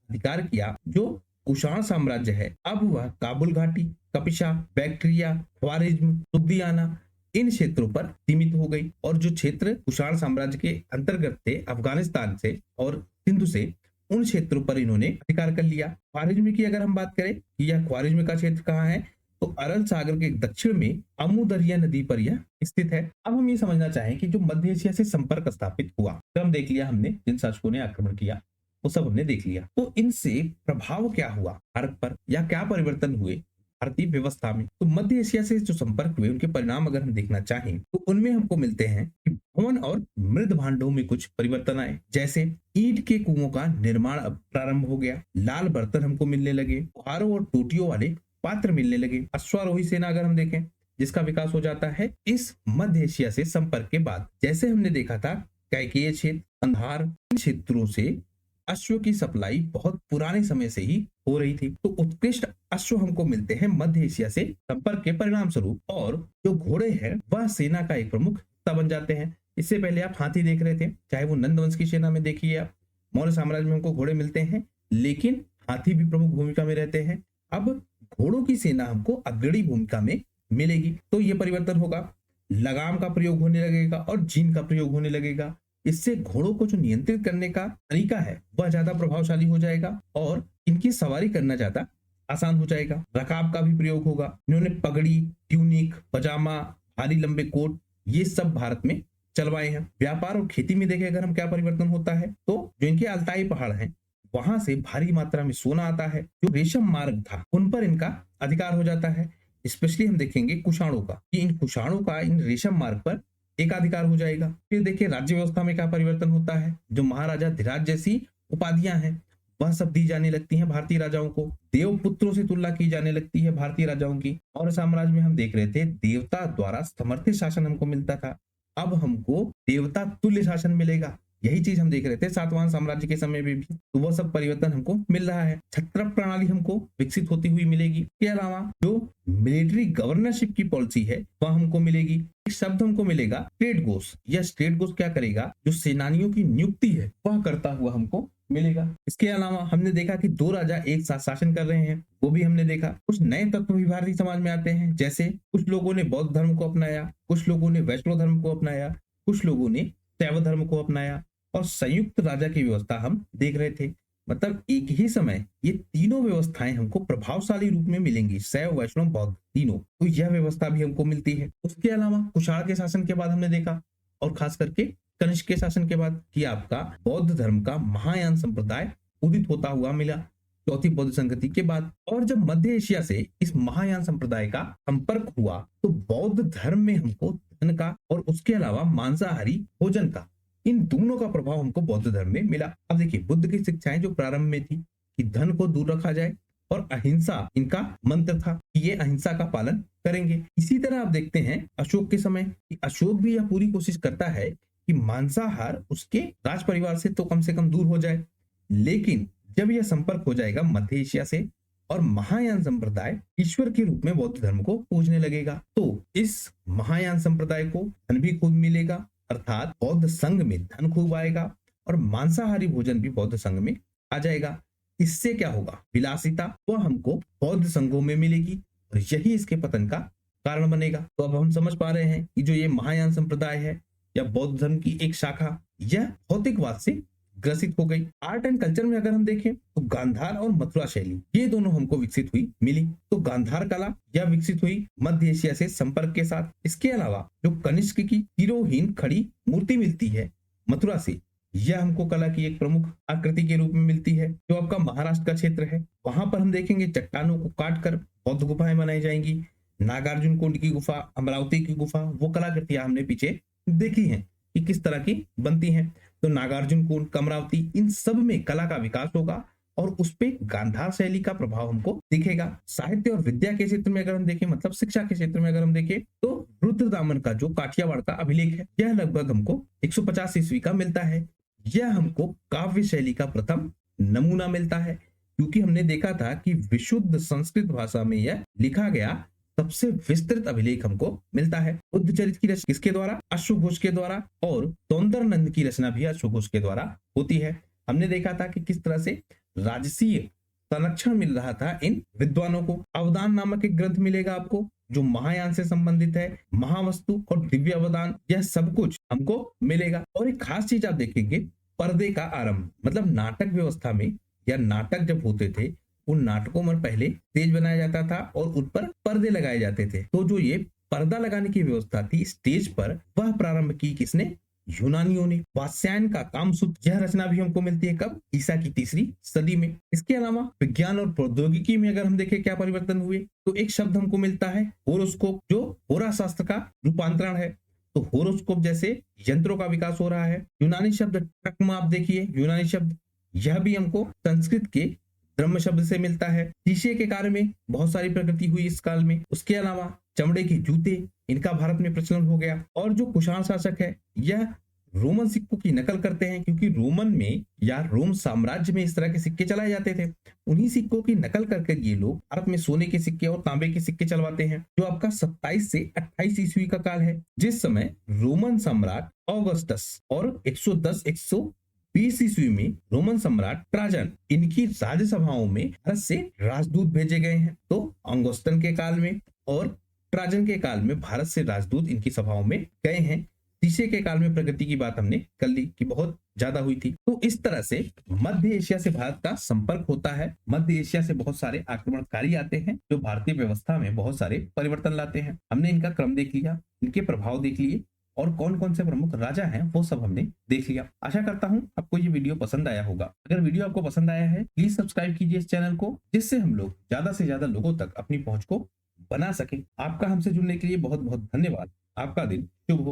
Speaker 1: अधिकार किया। जो कुषाण साम्राज्य है अब वह काबुल घाटी, कपिशा, बैक्ट्रिया, ख्वारिज्म, सुब्दियाना इन क्षेत्रों पर सीमित हो गई, और जो क्षेत्र कुषाण साम्राज्य के अंतर्गत थे अफगानिस्तान से और सिंधु से, उन क्षेत्रों पर इन्होंने अधिकार कर लिया। ख्वारिज्म की अगर हम बात करें कि यह ख्वारिज्म का क्षेत्र कहाँ है, तो अरल सागर के दक्षिण में अमू दरिया नदी पर यह स्थित है। अब हम ये समझना चाहें कि जो मध्य एशिया से संपर्क स्थापित हुआ, तो हम देख लिया हमने जिन शासकों ने आक्रमण किया वो सब हमने देख लिया। तो इनसे प्रभाव क्या हुआ भारत पर, या क्या परिवर्तन हुए भारतीय व्यवस्था में? तो मध्य एशिया से जो संपर्क हुए उनके परिणाम अगर हम देखना चाहें तो उनमें हमको मिलते हैं कि भवन और मृद भांडों में कुछ परिवर्तन आए। जैसे ईंट के कुओं का निर्माण अब प्रारंभ हो गया, लाल बर्तन हमको मिलने लगे, कुहारों और टोटियों वाले पात्र मिलने लगे। अश्वारोही सेना अगर हम देखें जिसका विकास हो जाता है इस मध्य एशिया से संपर्क के बाद। जैसे हमने देखा था कैकेय क्षेत्र, कंधार, इन क्षेत्रों से अश्व की सप्लाई बहुत पुराने समय से ही हो रही थी। तो उत्कृष्ट अश्व हमको मिलते हैं मध्य एशिया से संपर्क के परिणाम स्वरूप, और जो घोड़े हैं वह सेना का एक प्रमुख हिस्सा बन जाते हैं। इससे पहले आप हाथी देख रहे थे, चाहे वो नंद वंश की सेना में देखिए आप, मौर्य साम्राज्य में हमको घोड़े मिलते हैं, लेकिन हाथी भी प्रमुख भूमिका में रहते हैं। अब घोड़ों की सेना हमको अग्रणी भूमिका में मिलेगी। तो यह परिवर्तन होगा, लगाम का प्रयोग होने लगेगा और जीन का प्रयोग होने लगेगा। इससे घोड़ों को जो नियंत्रित करने का तरीका है वह ज्यादा प्रभावशाली हो जाएगा और इनकी सवारी करना ज्यादा आसान हो जाएगा। रकाब का भी प्रयोग होगा। इन्होंने पगड़ी, ट्यूनिक, पजामा, भारी लंबे कोट ये सब भारत में चलवाए हैं। व्यापार और खेती में देखें अगर हम क्या परिवर्तन होता है, तो जो इनके अल्ताई पहाड़ हैं वहां से भारी मात्रा में सोना आता है। जो रेशम मार्ग था उन पर इनका अधिकार हो जाता है। स्पेशली हम देखेंगे कुषाणों का, कि इन कुषाणों का इन रेशम मार्ग पर एकाधिकार हो जाएगा। फिर देखिए राज्य व्यवस्था में क्या परिवर्तन होता है। जो महाराजा धीराज जैसी उपाधियां हैं वह सब दी जाने लगती हैं भारतीय राजाओं को। देवपुत्रों से तुलना की जाने लगती है भारतीय राजाओं की। और साम्राज्य में हम देख रहे थे देवता द्वारा समर्थित शासन हमको मिलता था, अब हमको देवता तुल्य शासन मिलेगा। यही चीज हम देख रहे थे सातवाहन साम्राज्य के समय में भी। तो वह सब परिवर्तन हमको मिल रहा है। छत्रप प्रणाली हमको विकसित होती हुई मिलेगी। इसके अलावा जो मिलिट्री गवर्नरशिप की पॉलिसी है वह हमको मिलेगी। एक शब्द हमको मिलेगा स्टेट घोष। यह स्टेट घोष क्या करेगा, जो सेनानियों की नियुक्ति है वह करता हुआ हमको मिलेगा। इसके अलावा हमने देखा कि दो राजा एक साथ शासन कर रहे हैं, वो भी हमने देखा। कुछ नए तत्व भी भारतीय समाज में आते हैं, जैसे कुछ लोगों ने बौद्ध धर्म को अपनाया, कुछ लोगों ने वैष्णव धर्म को अपनाया, कुछ लोगों ने शैव धर्म को अपनाया, और संयुक्त राजा की व्यवस्था हम देख रहे थे। मतलब एक ही समय ये तीनों व्यवस्थाएं हमको प्रभावशाली रूप में मिलेंगी, शैव वैष्णव बौद्ध तीनों। तो यह व्यवस्था भी हमको मिलती है। उसके अलावा कुषाण के शासन के बाद हमने देखा, और खास करके कनिष्क के शासन के बाद, कि आपका बौद्ध धर्म का महायान संप्रदाय उदित होता हुआ मिला चौथी बौद्ध संगति के बाद। और जब मध्य एशिया से इस महायान संप्रदाय का संपर्क हुआ तो बौद्ध धर्म में हमको धन का और उसके अलावा मांसाहारी भोजन का, इन दोनों का प्रभाव हमको बौद्ध धर्म में मिला। अब देखिए बुद्ध की शिक्षाएं जो प्रारंभ में थी कि धन को दूर रखा जाए और अहिंसा इनका मंत्र था कि ये अहिंसा का पालन करेंगे। इसी तरह आप देखते हैं अशोक के समय कि अशोक भी यह पूरी कोशिश करता है कि मांसाहार उसके राज परिवार से तो कम दूर हो जाए। लेकिन जब यह संपर्क हो जाएगा मध्य एशिया से और महायान संप्रदाय ईश्वर के रूप में बौद्ध धर्म को पूजने लगेगा, तो इस महायान संप्रदाय को धन भी खूब मिलेगा, अर्थात बौद्ध संघ में धन खूब आएगा और मांसाहारी भोजन भी बौद्ध संघ में आ जाएगा। इससे क्या होगा, विलासिता वह हमको बौद्ध संघों में मिलेगी और यही इसके पतन का कारण बनेगा। तो अब हम समझ पा रहे हैं कि जो ये महायान संप्रदाय है या बौद्ध धर्म की एक शाखा, यह भौतिकवाद से ग्रसित हो गई। आर्ट एंड कल्चर में अगर हम देखें तो गांधार और मथुरा शैली ये दोनों हमको विकसित हुई मिली। तो गांधार कला यह विकसित हुई मध्य एशिया से संपर्क के साथ। इसके अलावा जो कनिष्क की तिरोहीन खड़ी मूर्ति मिलती है मथुरा से, यह हमको कला की एक प्रमुख आकृति के रूप में मिलती है। जो आपका महाराष्ट्र का क्षेत्र है वहां पर हम देखेंगे चट्टानों को काटकर बौद्ध गुफाएं बनाई जाएंगी। नागार्जुन कुंड की गुफा, अमरावती की गुफा, वो कलाकृतियां हमने पीछे देखी हैं कि किस तरह की बनती हैं। तो नागार्जुन कुंड, अमरावती, इन सब में कला का विकास होगा और उस पे गांधार शैली का प्रभाव हमको दिखेगा। साहित्य और विद्या के क्षेत्र में अगर हम देखें, मतलब शिक्षा के क्षेत्र में अगर हम देखें, तो रुद्रदामन का जो काठियावाड़ का अभिलेख है यह लगभग हमको 150 ईस्वी का मिलता है। यह हमको काव्य शैली का प्रथम नमूना मिलता है, क्योंकि हमने देखा था कि विशुद्ध संस्कृत भाषा में यह लिखा गया सबसे विस्तृत अभिलेख हमको मिलता है। बुद्ध चरित की रचना किसके द्वारा, अश्वघोष के द्वारा, और सौंदरनंद की रचना भी अश्वघोष के द्वारा होती है। हमने देखा था कि किस तरह से राजसीय संरक्षण मिल रहा था इन विद्वानों को। अवदान नामक एक ग्रंथ मिलेगा आपको जो महायान से संबंधित है। महावस्तु और दिव्य अवदान, यह सब कुछ हमको मिलेगा। और एक खास चीज आप देखेंगे, पर्दे का आरंभ, मतलब नाटक व्यवस्था में या नाटक जब होते थे उन नाटकों में पहले स्टेज बनाया जाता था और उन पर पर्दे लगाए जाते थे। तो जो ये पर्दा लगाने की व्यवस्था थी स्टेज पर, वह प्रारंभ की किसने, यूनानियों ने। वात्स्यायन का कामसूत्र, यह रचना भी हमको मिलती है कब, ईसा की 3री सदी में। इसके अलावा विज्ञान और प्रौद्योगिकी में अगर हम देखें क्या परिवर्तन हुए, तो एक शब्द हमको मिलता है होरोस्कोप, जो होरा शास्त्र का रूपांतरण है। तो होरोस्कोप जैसे यंत्रों का विकास हो रहा है। यूनानी शब्द ट्रकमा, आप देखिए यूनानी शब्द, यह भी हमको संस्कृत के ब्रह्म शब्द से मिलता है। शीशे के कार्य में बहुत सारी प्रगति हुई इस काल में। उसके अलावा चमड़े के जूते, इनका भारत में प्रचलन हो गया। और जो कुषाण शासक है यह रोमन सिक्कों की नकल करते हैं, क्योंकि रोमन में या रोम साम्राज्य में इस तरह के सिक्के चलाए जाते थे। उन्हीं सिक्कों की नकल करके ये लोग भारत में सोने के सिक्के और तांबे के सिक्के चलवाते हैं। जो आपका 27 से 28 ईस्वी का काल है, जिस समय रोमन सम्राट ऑगस्टस और 120 ईस्वी में रोमन सम्राट ट्राजन, इनकी राज्यसभाओं में भारत से राजदूत भेजे गए हैं। तो ऑगस्टन के काल में और ट्राजन के काल में भारत से राजदूत इनकी सभाओं में गए हैं। तीसरे के काल में प्रगति की बात हमने कर ली कि बहुत ज्यादा हुई थी। तो इस तरह से मध्य एशिया से भारत का संपर्क होता है। मध्य एशिया से बहुत सारे आक्रमणकारी आते हैं जो भारतीय व्यवस्था में बहुत सारे परिवर्तन लाते हैं। हमने इनका क्रम देख लिया, इनके प्रभाव देख लिए और कौन कौन से प्रमुख राजा हैं वो सब हमने देख लिया। आशा करता हूँ आपको ये वीडियो पसंद आया होगा। अगर वीडियो आपको पसंद आया है प्लीज सब्सक्राइब कीजिए इस चैनल को, जिससे हम लोग ज्यादा से ज्यादा लोगों तक अपनी पहुंच को बना सके। आपका हमसे जुड़ने के लिए बहुत बहुत धन्यवाद। आपका दिन शुभ हो।